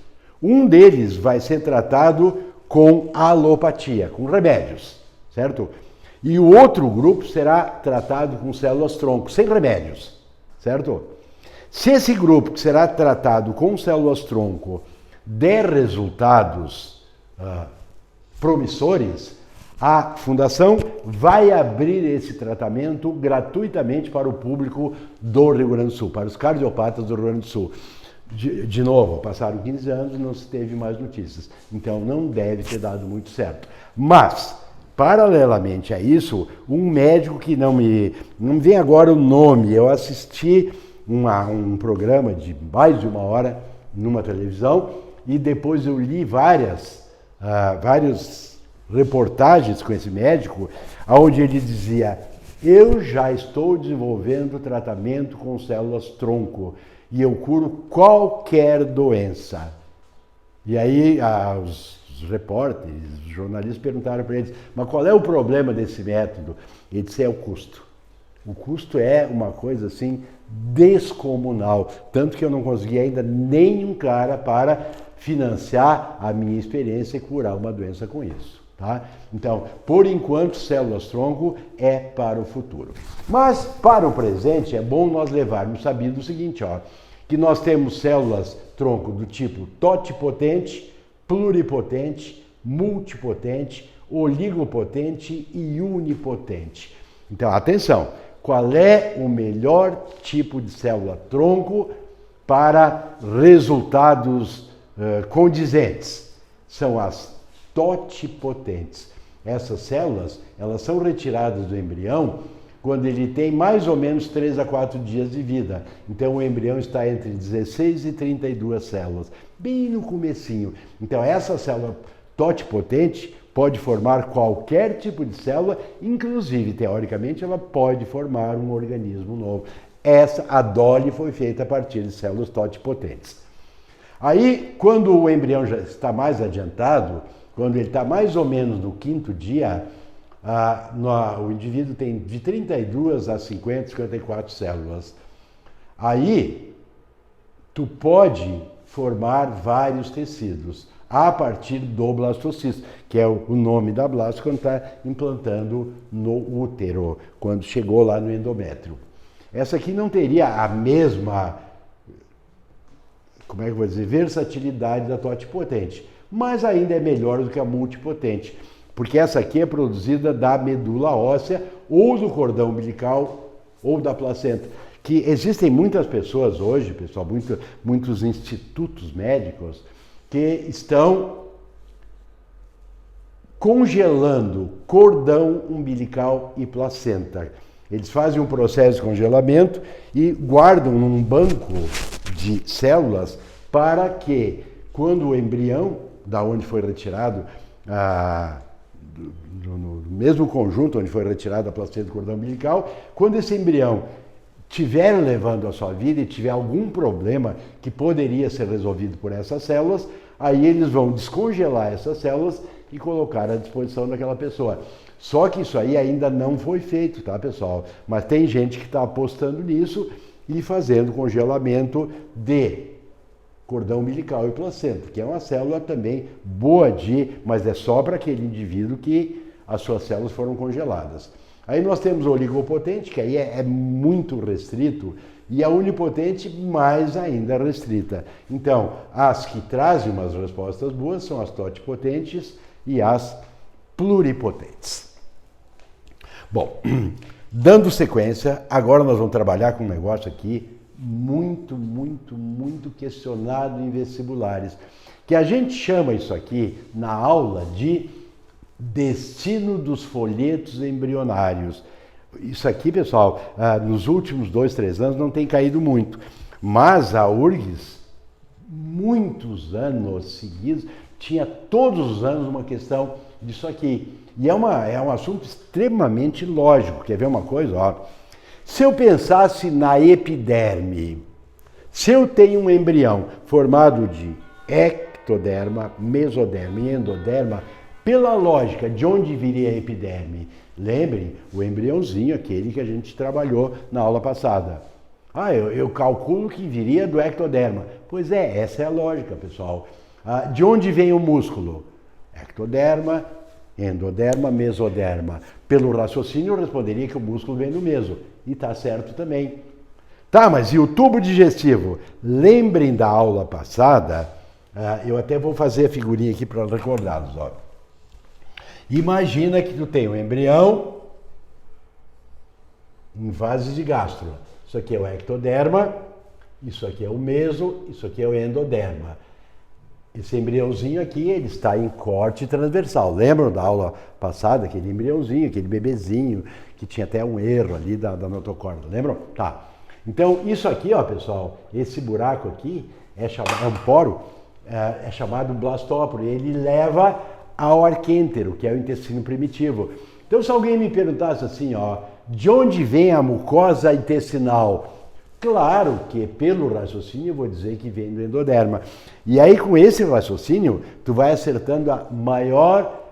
Um deles vai ser tratado com alopatia, com remédios, certo? E o outro grupo será tratado com células-tronco, sem remédios, certo? Se esse grupo que será tratado com células-tronco der resultados promissores, a Fundação vai abrir esse tratamento gratuitamente para o público do Rio Grande do Sul, para os cardiopatas do Rio Grande do Sul. De novo, passaram 15 anos e não se teve mais notícias, então não deve ter dado muito certo. Mas, paralelamente a isso, um médico que não me vem agora o nome, eu assisti um programa de mais de 1 hora numa televisão e depois eu li várias reportagens com esse médico, onde ele dizia: eu já estou desenvolvendo tratamento com células-tronco e eu curo qualquer doença. E aí os repórteres, os jornalistas perguntaram para eles: mas qual é o problema desse método? Ele disse: é o custo. O custo é uma coisa assim descomunal, tanto que eu não consegui ainda nenhum cara para financiar a minha experiência e curar uma doença com isso. Tá? Então, por enquanto, células-tronco é para o futuro. Mas, para o presente, é bom nós levarmos sabido o seguinte, ó, que nós temos células-tronco do tipo totipotente, pluripotente, multipotente, oligopotente e unipotente. Então, atenção, qual é o melhor tipo de célula-tronco para resultados condizentes? São as totipotentes. Essas células, elas são retiradas do embrião quando ele tem mais ou menos 3 a 4 dias de vida. Então o embrião está entre 16 e 32 células, bem no comecinho. Então essa célula totipotente pode formar qualquer tipo de célula, inclusive, teoricamente, ela pode formar um organismo novo. A Dolly foi feita a partir de células totipotentes. Aí, quando o embrião já está mais adiantado, quando ele está mais ou menos no 5º dia, o indivíduo tem de 32 a 50, 54 células. Aí, tu pode formar vários tecidos a partir do blastocisto, que é o nome da blasta quando está implantando no útero, quando chegou lá no endométrio. Essa aqui não teria a mesma, como é que eu vou dizer, versatilidade da totipotente, mas ainda é melhor do que a multipotente, porque essa aqui é produzida da medula óssea ou do cordão umbilical ou da placenta. Que existem muitas pessoas hoje, pessoal, muitos institutos médicos que estão congelando cordão umbilical e placenta. Eles fazem um processo de congelamento e guardam num banco de células para que, quando o embrião, da onde foi retirado, no mesmo conjunto onde foi retirada a placenta do cordão umbilical, quando esse embrião estiver levando a sua vida e tiver algum problema que poderia ser resolvido por essas células, aí eles vão descongelar essas células e colocar à disposição daquela pessoa. Só que isso aí ainda não foi feito, tá, pessoal? Mas tem gente que está apostando nisso e fazendo congelamento de cordão umbilical e placenta, que é uma célula também boa mas é só para aquele indivíduo que as suas células foram congeladas. Aí nós temos o oligopotente, que aí é muito restrito, e a unipotente mais ainda restrita. Então, as que trazem umas respostas boas são as totipotentes e as pluripotentes. Bom, dando sequência, agora nós vamos trabalhar com um negócio aqui muito questionado em vestibulares, que a gente chama isso aqui na aula de destino dos folhetos embrionários. Isso aqui, pessoal, nos últimos 2, 3 anos não tem caído muito, mas a URGS, muitos anos seguidos, tinha todos os anos uma questão disso aqui. E é um assunto extremamente lógico. Quer ver uma coisa? Ó. Se eu pensasse na epiderme, se eu tenho um embrião formado de ectoderma, mesoderma e endoderma, pela lógica, de onde viria a epiderme? Lembrem, o embriãozinho, aquele que a gente trabalhou na aula passada. Eu calculo que viria do ectoderma. Pois é, essa é a lógica, pessoal. De onde vem o músculo? Ectoderma, endoderma, mesoderma. Pelo raciocínio, eu responderia que o músculo vem do meso. E está certo também. Tá, mas e o tubo digestivo? Lembrem da aula passada, eu até vou fazer a figurinha aqui para recordá-los, ó. Imagina que tu tem um embrião em fase de gastro. Isso aqui é o ectoderma, isso aqui é o meso, isso aqui é o endoderma. Esse embriãozinho aqui, ele está em corte transversal. Lembram da aula passada? Aquele embriãozinho, aquele bebezinho, que tinha até um erro ali da notocorda. Lembram? Tá. Então, isso aqui, ó, pessoal, esse buraco aqui é um poro, é chamado blastóporo. Ele leva ao arquêntero, que é o intestino primitivo. Então, se alguém me perguntasse assim, ó, de onde vem a mucosa intestinal? Claro que, pelo raciocínio, eu vou dizer que vem do endoderma. E aí, com esse raciocínio, tu vai acertando a maior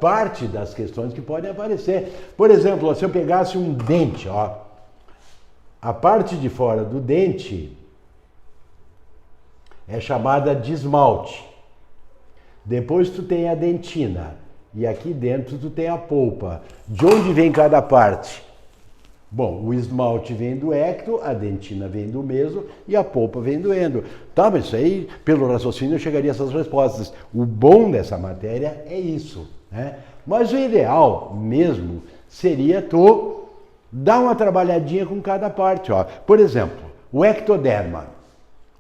parte das questões que podem aparecer. Por exemplo, se eu pegasse um dente, ó, a parte de fora do dente é chamada de esmalte. Depois tu tem a dentina e aqui dentro tu tem a polpa. De onde vem cada parte? Bom, o esmalte vem do ecto, a dentina vem do meso e a polpa vem do endo. Tá, mas isso aí, pelo raciocínio, eu chegaria a essas respostas. O bom dessa matéria é isso, né? Mas o ideal mesmo seria tu dar uma trabalhadinha com cada parte, ó. Por exemplo, o ectoderma.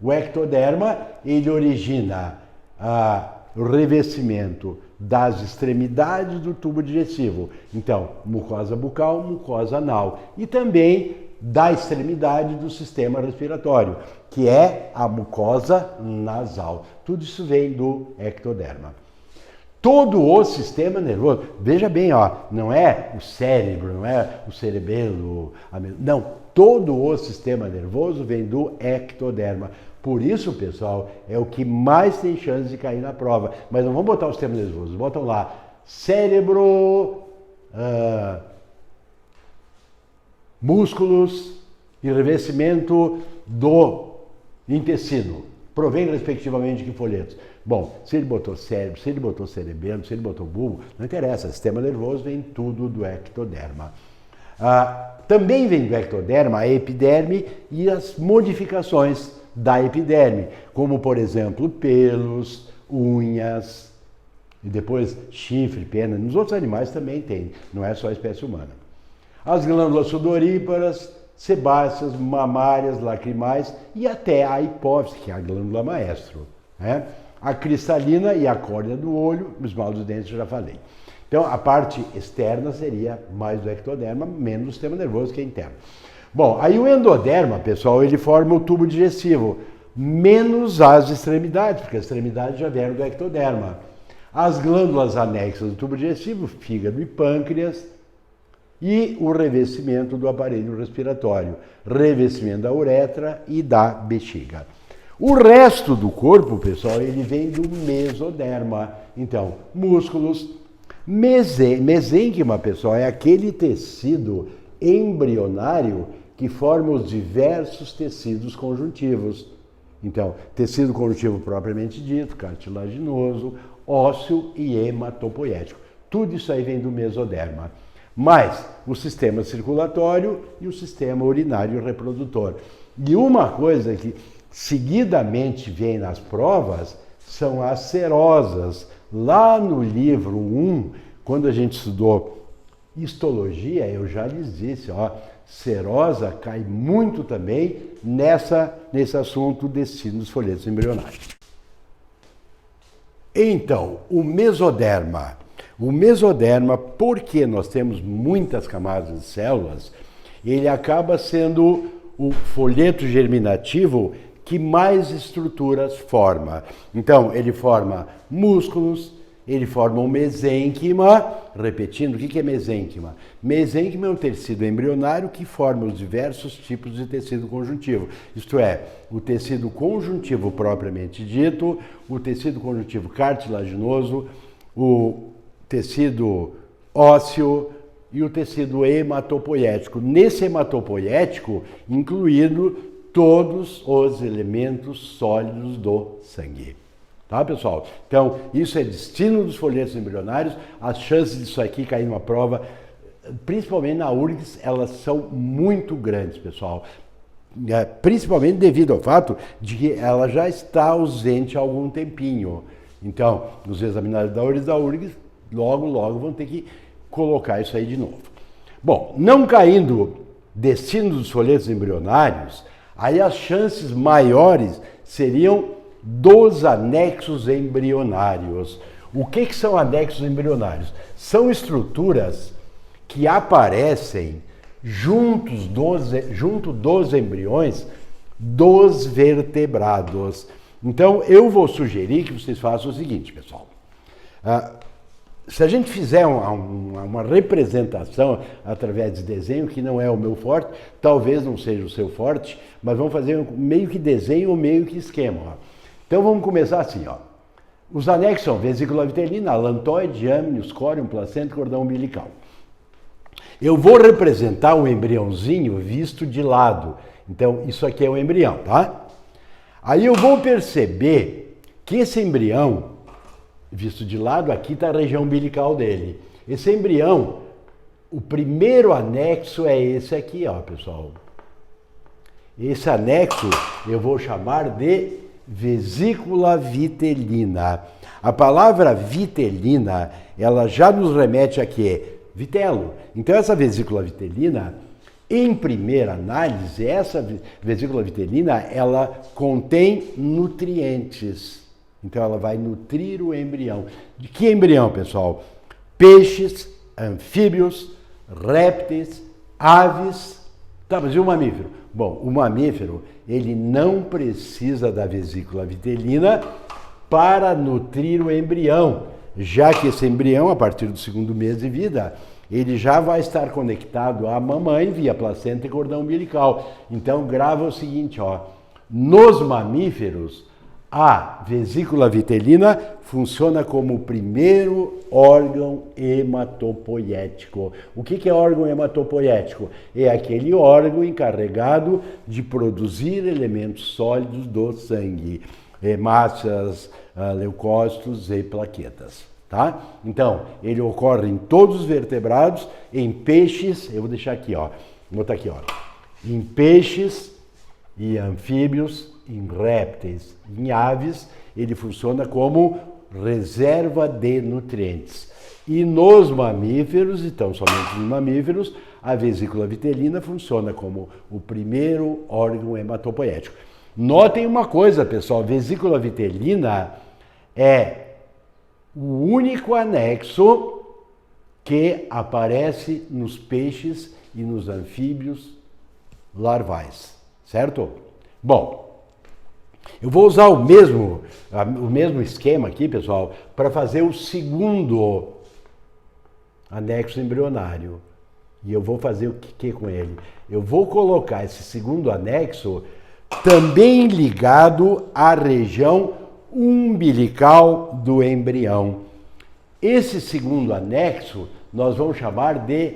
O ectoderma, ele origina o revestimento das extremidades do tubo digestivo. Então, mucosa bucal, mucosa anal. E também da extremidade do sistema respiratório, que é a mucosa nasal. Tudo isso vem do ectoderma. todo o sistema nervoso. Veja bem, ó, não é o cérebro, não é o cerebelo, não, todo o sistema nervoso vem do ectoderma. Por isso, pessoal, é o que mais tem chance de cair na prova. Mas não vamos botar o sistema nervoso, botam lá cérebro, músculos e revestimento do intestino. Provém respectivamente de que folhetos? Bom, se ele botou cérebro, se ele botou cerebelo, se ele botou bulbo, não interessa, sistema nervoso vem tudo do ectoderma. Também vem do ectoderma a epiderme e as modificações da epiderme, como por exemplo pelos, unhas, e depois chifre, pena. Nos outros animais também tem, não é só a espécie humana. As glândulas sudoríparas, sebáceas, mamárias, lacrimais e até a hipófise, que é a glândula maestro, né? A cristalina e a córnea do olho, os mal dos dentes, eu já falei. Então, a parte externa seria mais do ectoderma, menos o sistema nervoso, que é interno. Bom, aí o endoderma, pessoal, ele forma o tubo digestivo, menos as extremidades, porque as extremidades já vieram do ectoderma. As glândulas anexas do tubo digestivo, fígado e pâncreas, e o revestimento do aparelho respiratório, revestimento da uretra e da bexiga. O resto do corpo, pessoal, ele vem do mesoderma. Então, músculos, mesênquima, pessoal, é aquele tecido embrionário que forma os diversos tecidos conjuntivos. Então, tecido conjuntivo propriamente dito, cartilaginoso, ósseo e hematopoético. Tudo isso aí vem do mesoderma. Mais o sistema circulatório e o sistema urinário reprodutor. E uma coisa que seguidamente vem nas provas são as serosas. Lá no livro 1, quando a gente estudou histologia, eu já lhes disse, ó, serosa cai muito também nesse assunto dos folhetos embrionários. Então, o mesoderma, porque nós temos muitas camadas de células, ele acaba sendo o folheto germinativo que mais estruturas forma. Então, ele forma músculos, ele forma um mesênquima. Repetindo, o que é mesênquima? Mesênquima é um tecido embrionário que forma os diversos tipos de tecido conjuntivo. Isto é, o tecido conjuntivo propriamente dito, o tecido conjuntivo cartilaginoso, o tecido ósseo e o tecido hematopoético. Nesse hematopoético, incluído todos os elementos sólidos do sangue. Tá, pessoal? Então, isso é destino dos folhetos embrionários. As chances disso aqui cair numa prova, principalmente na URGS, elas são muito grandes, pessoal. Principalmente devido ao fato de que ela já está ausente há algum tempinho. Então, os examinados da URGS, logo vão ter que colocar isso aí de novo. Bom, não caindo destino dos folhetos embrionários, aí as chances maiores seriam dos anexos embrionários. O que são anexos embrionários? São estruturas que aparecem junto dos embriões dos vertebrados. Então, eu vou sugerir que vocês façam o seguinte, pessoal. Se a gente fizer uma representação através de desenho, que não é o meu forte, talvez não seja o seu forte, mas vamos fazer meio que desenho ou meio que esquema. Ó. Então vamos começar assim. Ó. Os anexos são vesícula vitelina, alantoide, âmnios, córium, placenta e cordão umbilical. Eu vou representar o embriãozinho visto de lado. Então isso aqui é o embrião, tá? Aí eu vou perceber que esse embrião, visto de lado, aqui está a região umbilical dele. Esse embrião, o primeiro anexo é esse aqui, ó, pessoal. Esse anexo eu vou chamar de vesícula vitelina. A palavra vitelina, ela já nos remete a quê? Vitelo. Então essa vesícula vitelina, em primeira análise, essa vesícula vitelina, ela contém nutrientes. Então ela vai nutrir o embrião. De que embrião, pessoal? Peixes, anfíbios, répteis, aves. Tá, mas e o mamífero? Bom, o mamífero, ele não precisa da vesícula vitelina para nutrir o embrião. já que esse embrião, a partir do segundo mês de vida, ele já vai estar conectado à mamãe via placenta e cordão umbilical. Então, grava o seguinte, ó, nos mamíferos, a vesícula vitelina funciona como o primeiro órgão hematopoético. O que é órgão hematopoético? É aquele órgão encarregado de produzir elementos sólidos do sangue, hemácias, leucócitos e plaquetas. Tá? Então, ele ocorre em todos os vertebrados, em peixes, eu vou deixar aqui, ó, vou botar aqui, ó, em peixes e anfíbios, em répteis, em aves, ele funciona como reserva de nutrientes. E nos mamíferos, então somente nos mamíferos, a vesícula vitelina funciona como o primeiro órgão hematopoético. Notem uma coisa, pessoal, a vesícula vitelina é o único anexo que aparece nos peixes e nos anfíbios larvais, certo? Bom, eu vou usar o mesmo esquema aqui, pessoal, para fazer o segundo anexo embrionário. E eu vou fazer o que com ele? Eu vou colocar esse segundo anexo também ligado à região umbilical do embrião. Esse segundo anexo nós vamos chamar de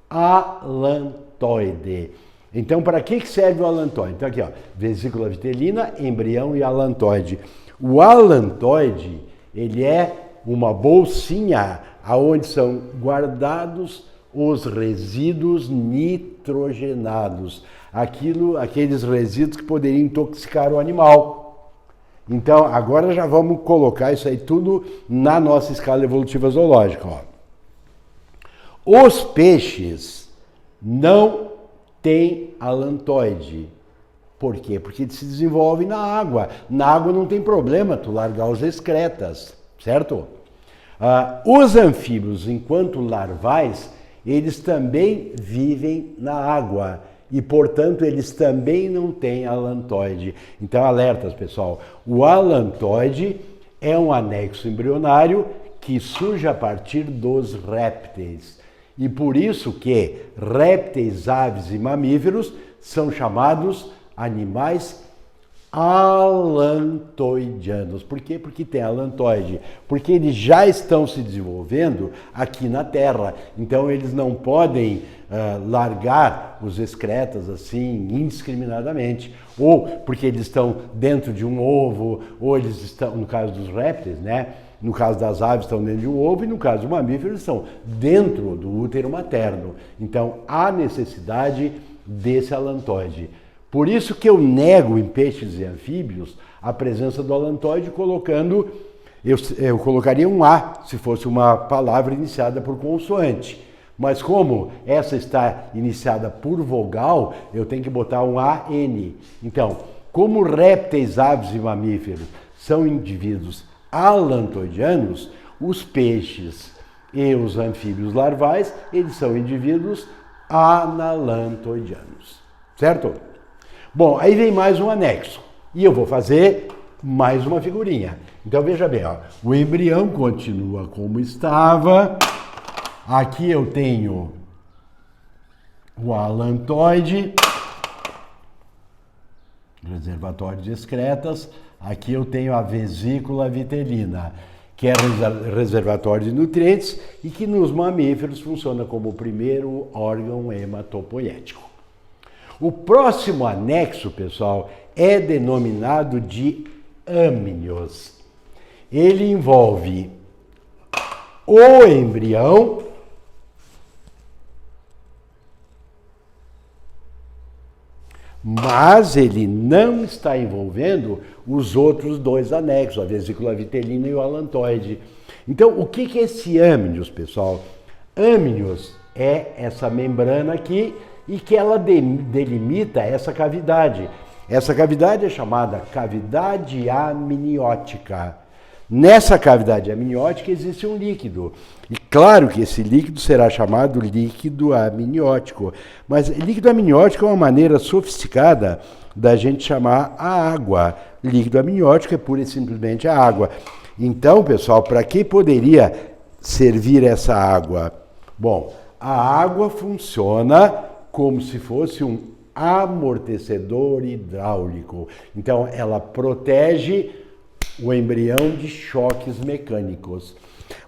alantoide. Então, para que serve o alantoide? Então, aqui, ó, vesícula vitelina, embrião e alantoide. O alantoide, ele é uma bolsinha onde são guardados os resíduos nitrogenados, aqueles resíduos que poderiam intoxicar o animal. Então, agora já vamos colocar isso aí tudo na nossa escala evolutiva zoológica. Ó. Os peixes não têm alantoide. Por quê? Porque eles se desenvolvem na água. Na água não tem problema tu largar os excretas, certo? Os anfíbios, enquanto larvais, eles também vivem na água e, portanto, eles também não têm alantoide. Então, alertas, pessoal. O alantoide é um anexo embrionário que surge a partir dos répteis. E por isso que répteis, aves e mamíferos são chamados animais alantoidianos. Por quê? Porque tem alantoide. Porque eles já estão se desenvolvendo aqui na Terra. Então eles não podem largar os excretas assim indiscriminadamente. Ou porque eles estão dentro de um ovo, ou eles estão, no caso dos répteis, né? No caso das aves estão dentro de um ovo e no caso do mamífero eles estão dentro do útero materno. Então há necessidade desse alantoide. Por isso que eu nego em peixes e anfíbios a presença do alantoide colocando, eu colocaria um A se fosse uma palavra iniciada por consoante. Mas como essa está iniciada por vogal, eu tenho que botar um AN. Então, como répteis, aves e mamíferos são indivíduos alantoidianos, os peixes e os anfíbios larvais, eles são indivíduos analantoidianos, certo? Bom, aí vem mais um anexo e eu vou fazer mais uma figurinha. Então veja bem, ó, o embrião continua como estava, aqui eu tenho o alantoide, reservatório de excretas, aqui eu tenho a vesícula vitelina, que é reservatório de nutrientes e que nos mamíferos funciona como o primeiro órgão hematopoético. O próximo anexo, pessoal, é denominado de âmnios. Ele envolve o embrião, mas ele não está envolvendo os outros dois anexos, a vesícula vitelina e o alantoide. Então, o que é esse âmnios, pessoal? Âmnios é essa membrana aqui e que ela delimita essa cavidade. Essa cavidade é chamada cavidade amniótica. Nessa cavidade amniótica existe um líquido. E claro que esse líquido será chamado líquido amniótico. Mas líquido amniótico é uma maneira sofisticada da gente chamar a água. Líquido amniótico é pura e simplesmente a água. Então, pessoal, para que poderia servir essa água? Bom, a água funciona como se fosse um amortecedor hidráulico. Então, ela protege o embrião de choques mecânicos.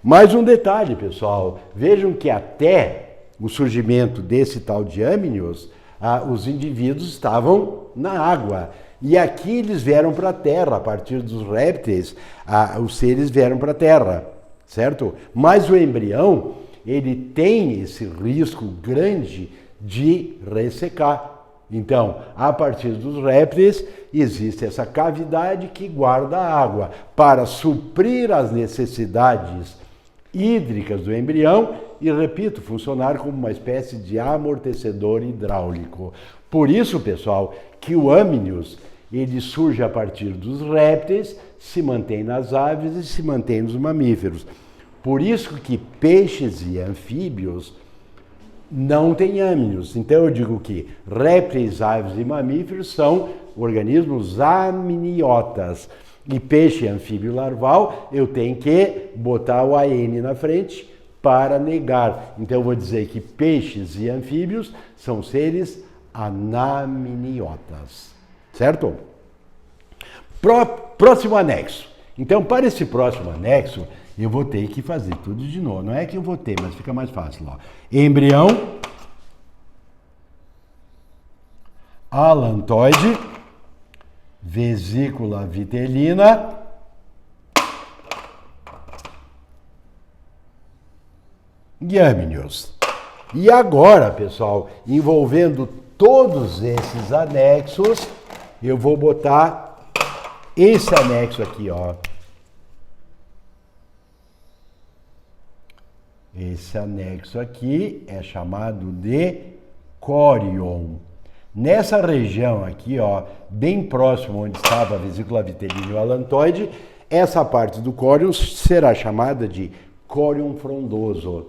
Mais um detalhe, pessoal. Vejam que até o surgimento desse tal de Amnios, os indivíduos estavam na água. E aqui eles vieram para a terra, a partir dos répteis, os seres vieram para a terra, certo? Mas o embrião, ele tem esse risco grande de ressecar. Então, a partir dos répteis, existe essa cavidade que guarda a água para suprir as necessidades hídricas do embrião e, repito, funcionar como uma espécie de amortecedor hidráulico. Por isso, pessoal, que o Amnios, ele surge a partir dos répteis, se mantém nas aves e se mantém nos mamíferos. Por isso que peixes e anfíbios não têm Amnios. Então eu digo que répteis, aves e mamíferos são organismos amniotas. E peixe e anfíbio larval, eu tenho que botar o AN na frente para negar. Então eu vou dizer que peixes e anfíbios são seres anamniotas. Certo? Próximo anexo. Então, para esse próximo anexo, eu vou ter que fazer tudo de novo. Não é que eu vou ter, mas fica mais fácil. Ó. Embrião, alantoide, vesícula vitelina, e Amnios. E agora, pessoal, envolvendo todos esses anexos, eu vou botar esse anexo aqui, ó. Esse anexo aqui é chamado de córion. Nessa região aqui, ó, bem próximo onde estava a vesícula vitelina e o alantoide, essa parte do córion será chamada de córion frondoso.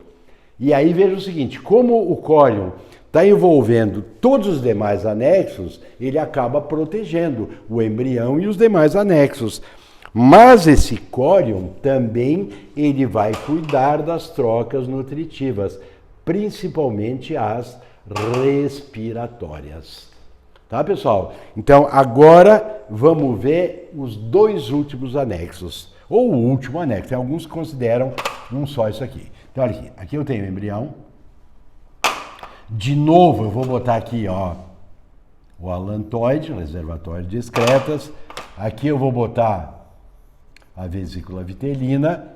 E aí veja o seguinte, como o córion está envolvendo todos os demais anexos, ele acaba protegendo o embrião e os demais anexos. Mas esse córion também ele vai cuidar das trocas nutritivas, principalmente as respiratórias. Tá, pessoal? Então, agora vamos ver os dois últimos anexos, ou o último anexo. Tem alguns que consideram um só isso aqui. Então, olha aqui. Aqui eu tenho o embrião. De novo, eu vou botar aqui, ó, o alantoide, o reservatório de excretas. Aqui eu vou botar a vesícula vitelina,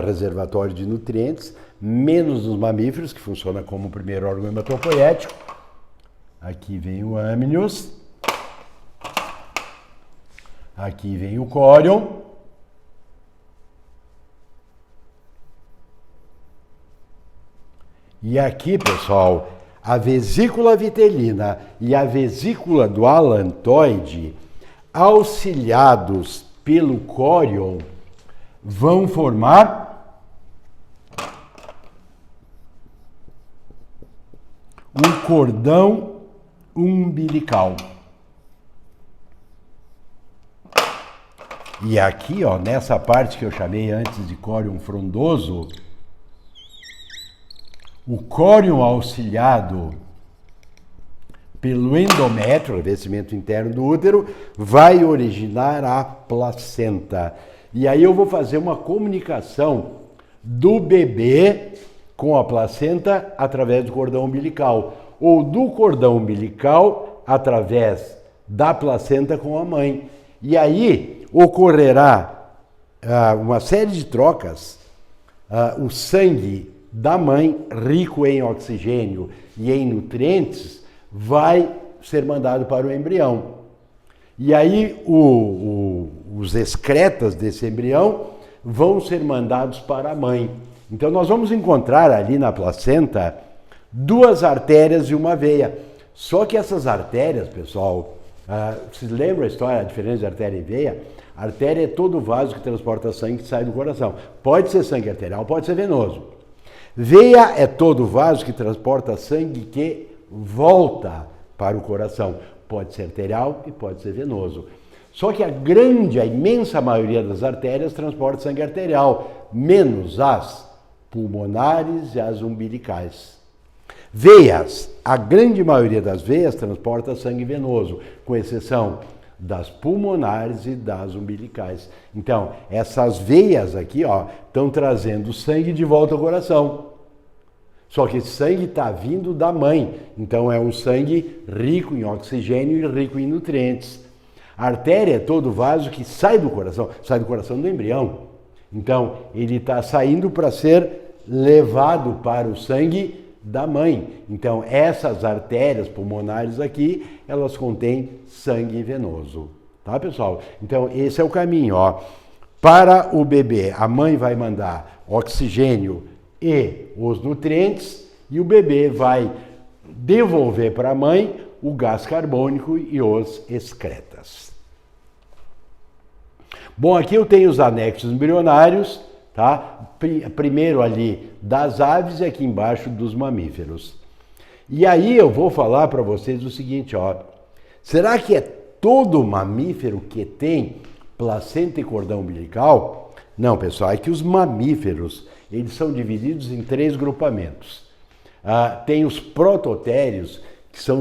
reservatório de nutrientes, menos nos mamíferos, que funciona como o primeiro órgão hematopoético. Aqui vem o Amnios. Aqui vem o córion. E aqui, pessoal, a vesícula vitelina e a vesícula do alantoide, auxiliados pelo córion, vão formar um cordão umbilical. E aqui, ó, nessa parte que eu chamei antes de córion frondoso, o córion auxiliado pelo endométrio, revestimento interno do útero, vai originar a placenta. E aí eu vou fazer uma comunicação do bebê com a placenta através do cordão umbilical, ou do cordão umbilical através da placenta com a mãe. E aí ocorrerá uma série de trocas, o sangue da mãe, rico em oxigênio e em nutrientes, vai ser mandado para o embrião. E aí os excretas desse embrião vão ser mandados para a mãe. Então nós vamos encontrar ali na placenta duas artérias e uma veia. Só que essas artérias, pessoal, vocês lembram a história, a diferença de artéria e veia? A artéria é todo o vaso que transporta sangue que sai do coração. Pode ser sangue arterial, pode ser venoso. Veia é todo o vaso que transporta sangue que volta para o coração. Pode ser arterial e pode ser venoso. Só que a imensa maioria das artérias transporta sangue arterial, menos as pulmonares e as umbilicais. Veias, a grande maioria das veias transporta sangue venoso, com exceção das pulmonares e das umbilicais. Então, essas veias aqui, ó, estão trazendo sangue de volta ao coração. Só que esse sangue está vindo da mãe, então é um sangue rico em oxigênio e rico em nutrientes. A artéria é todo vaso que sai do coração do embrião. Então, ele está saindo para ser levado para o sangue da mãe. Então, essas artérias pulmonares aqui, elas contêm sangue venoso. Tá, pessoal? Então, esse é o caminho, ó. Para o bebê, a mãe vai mandar oxigênio e os nutrientes, e o bebê vai devolver para a mãe o gás carbônico e os excretas. Bom, aqui eu tenho os anexos embrionários, tá? Primeiro ali das aves e aqui embaixo dos mamíferos. E aí eu vou falar para vocês o seguinte, ó. Será que é todo mamífero que tem placenta e cordão umbilical? Não, pessoal, é que os mamíferos, eles são divididos em 3 grupamentos. Tem os prototérios, que são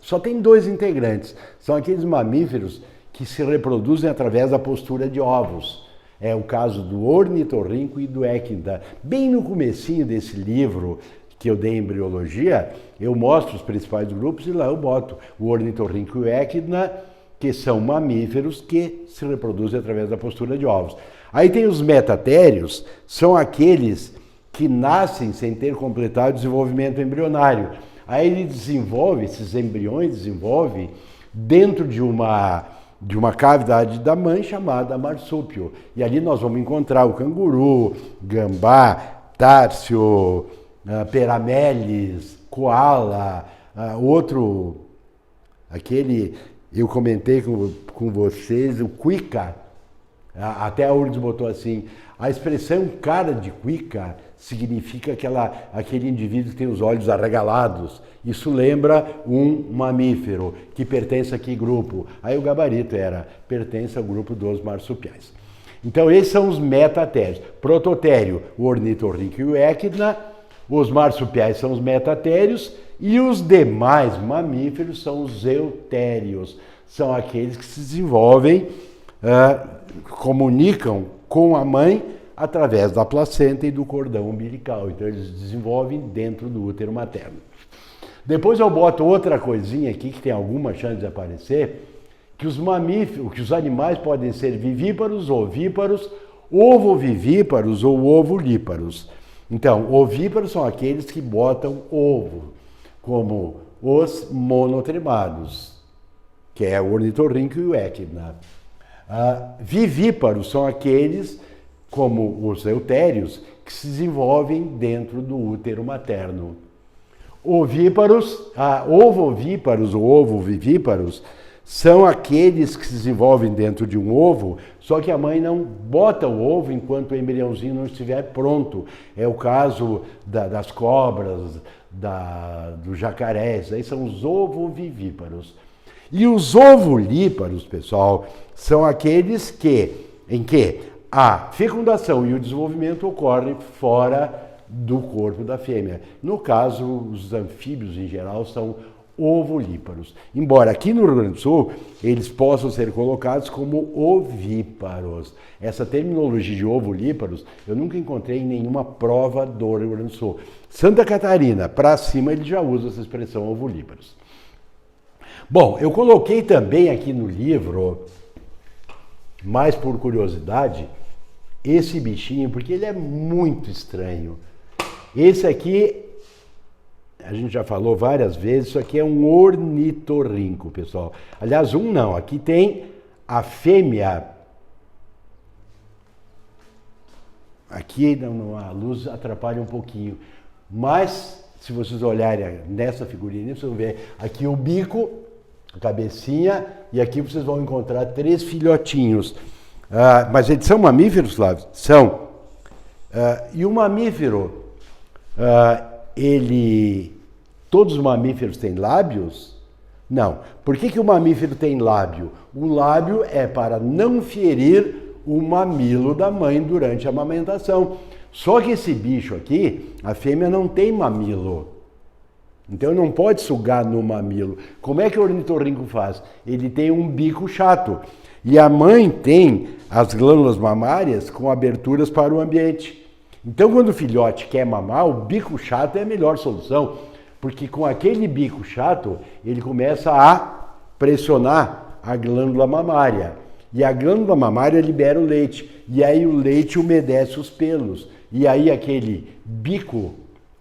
só tem 2 integrantes, são aqueles mamíferos que se reproduzem através da postura de ovos. É o caso do ornitorrinco e do équida. Bem no comecinho desse livro que eu dei em embriologia, eu mostro os principais grupos e lá eu boto o ornitorrinco e o équida, que são mamíferos que se reproduzem através da postura de ovos. Aí tem os metatérios, são aqueles que nascem sem ter completado o desenvolvimento embrionário. Aí ele desenvolve, esses embriões desenvolvem dentro de uma cavidade da mãe chamada marsúpio. E ali nós vamos encontrar o canguru, gambá, társio, perameles, koala, aquele, eu comentei com vocês, o cuica. Até a URGS botou assim, a expressão cara de cuica significa aquele indivíduo que tem os olhos arregalados. Isso lembra um mamífero que pertence a que grupo? Aí o gabarito pertence ao grupo dos marsupiais. Então esses são os metatérios. Prototério, o ornitorrinco e o équida. Os marsupiais são os metatérios e os demais mamíferos são os eutérios. São aqueles que se desenvolvem, comunicam com a mãe através da placenta e do cordão umbilical. Então eles desenvolvem dentro do útero materno. Depois eu boto outra coisinha aqui que tem alguma chance de aparecer, que os mamíferos, que os animais podem ser vivíparos, ovíparos, ovovivíparos ou ovolíparos. Então, ovíparos são aqueles que botam ovo, como os monotremados, que é o ornitorrinco e o équida. Vivíparos são aqueles, como os eutérios, que se desenvolvem dentro do útero materno. Ovíparos, ovovíparos ou ovovivíparos são aqueles que se desenvolvem dentro de um ovo, só que a mãe não bota o ovo enquanto o embriãozinho não estiver pronto. É o caso das cobras, dos jacarés, aí são os ovovivíparos. E os ovolíparos, pessoal, são aqueles em que a fecundação e o desenvolvimento ocorrem fora do corpo da fêmea. No caso, os anfíbios em geral são ovolíparos. Embora aqui no Rio Grande do Sul eles possam ser colocados como ovíparos. Essa terminologia de ovolíparos eu nunca encontrei em nenhuma prova do Rio Grande do Sul. Santa Catarina, para cima, ele já usa essa expressão ovolíparos. Bom, eu coloquei também aqui no livro, mais por curiosidade, esse bichinho, porque ele é muito estranho. Esse aqui, a gente já falou várias vezes, isso aqui é um ornitorrinco, pessoal. Aliás, não, aqui tem a fêmea. Aqui a luz atrapalha um pouquinho, mas se vocês olharem nessa figurinha, vocês vão ver aqui o bico, a cabecinha, e aqui vocês vão encontrar 3 filhotinhos. Mas eles são mamíferos, Flávio? São. E o mamífero, todos os mamíferos têm lábios? Não. Por que o mamífero tem lábio? O lábio é para não ferir o mamilo da mãe durante a amamentação. Só que esse bicho aqui, a fêmea não tem mamilo. Então não pode sugar no mamilo. Como é que o ornitorrinco faz? Ele tem um bico chato. E a mãe tem as glândulas mamárias com aberturas para o ambiente. Então quando o filhote quer mamar, o bico chato é a melhor solução. Porque com aquele bico chato, ele começa a pressionar a glândula mamária. E a glândula mamária libera o leite. E aí o leite umedece os pelos. E aí aquele bico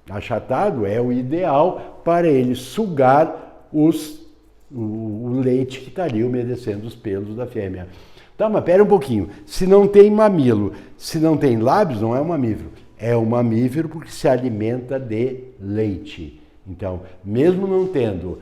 achatado é o ideal para ele sugar o leite que está ali umedecendo os pelos da fêmea. Tá, mas pera um pouquinho. Se não tem mamilo, se não tem lábios, não é um mamífero. É um mamífero porque se alimenta de leite. Então, mesmo não tendo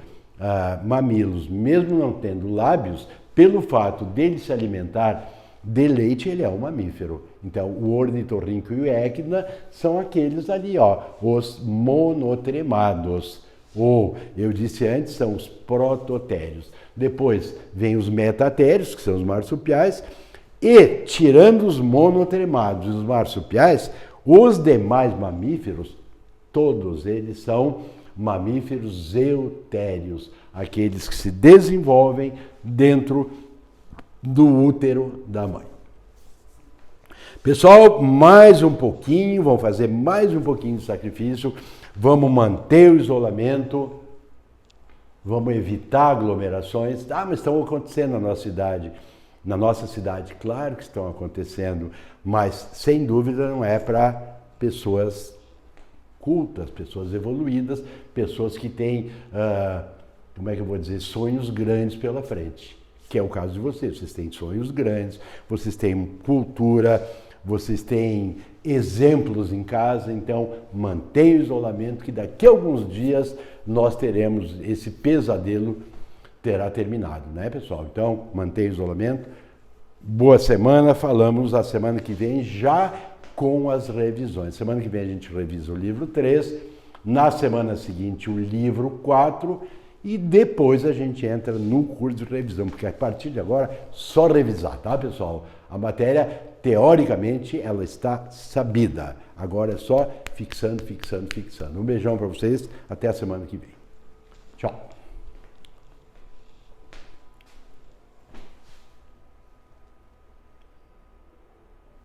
mamilos, mesmo não tendo lábios, pelo fato dele se alimentar de leite, ele é um mamífero. Então, o ornitorrinco e o equidna são aqueles ali, ó, os monotremados. Ou, eu disse antes, são os prototérios. Depois vem os metatérios, que são os marsupiais, e, tirando os monotremados e os marsupiais, os demais mamíferos, todos eles são mamíferos eutérios, aqueles que se desenvolvem dentro do útero da mãe. Pessoal, mais um pouquinho, vamos fazer mais um pouquinho de sacrifício, vamos manter o isolamento, vamos evitar aglomerações. Ah, mas estão acontecendo na nossa cidade. Na nossa cidade, claro que estão acontecendo, mas sem dúvida não é para pessoas cultas, pessoas evoluídas, pessoas que têm, como é que eu vou dizer, sonhos grandes pela frente. Que é o caso de vocês. Vocês têm sonhos grandes, vocês têm cultura, vocês têm exemplos em casa, então mantenha o isolamento, que daqui a alguns dias nós teremos, esse pesadelo terá terminado, né, pessoal? Então, mantenha o isolamento. Boa semana, falamos a semana que vem já com as revisões. Semana que vem a gente revisa o livro 3, na semana seguinte o livro 4, e depois a gente entra no curso de revisão, porque a partir de agora só revisar, tá, pessoal? A matéria, teoricamente, ela está sabida. Agora é só fixando, fixando, fixando. Um beijão para vocês, até a semana que vem. Tchau.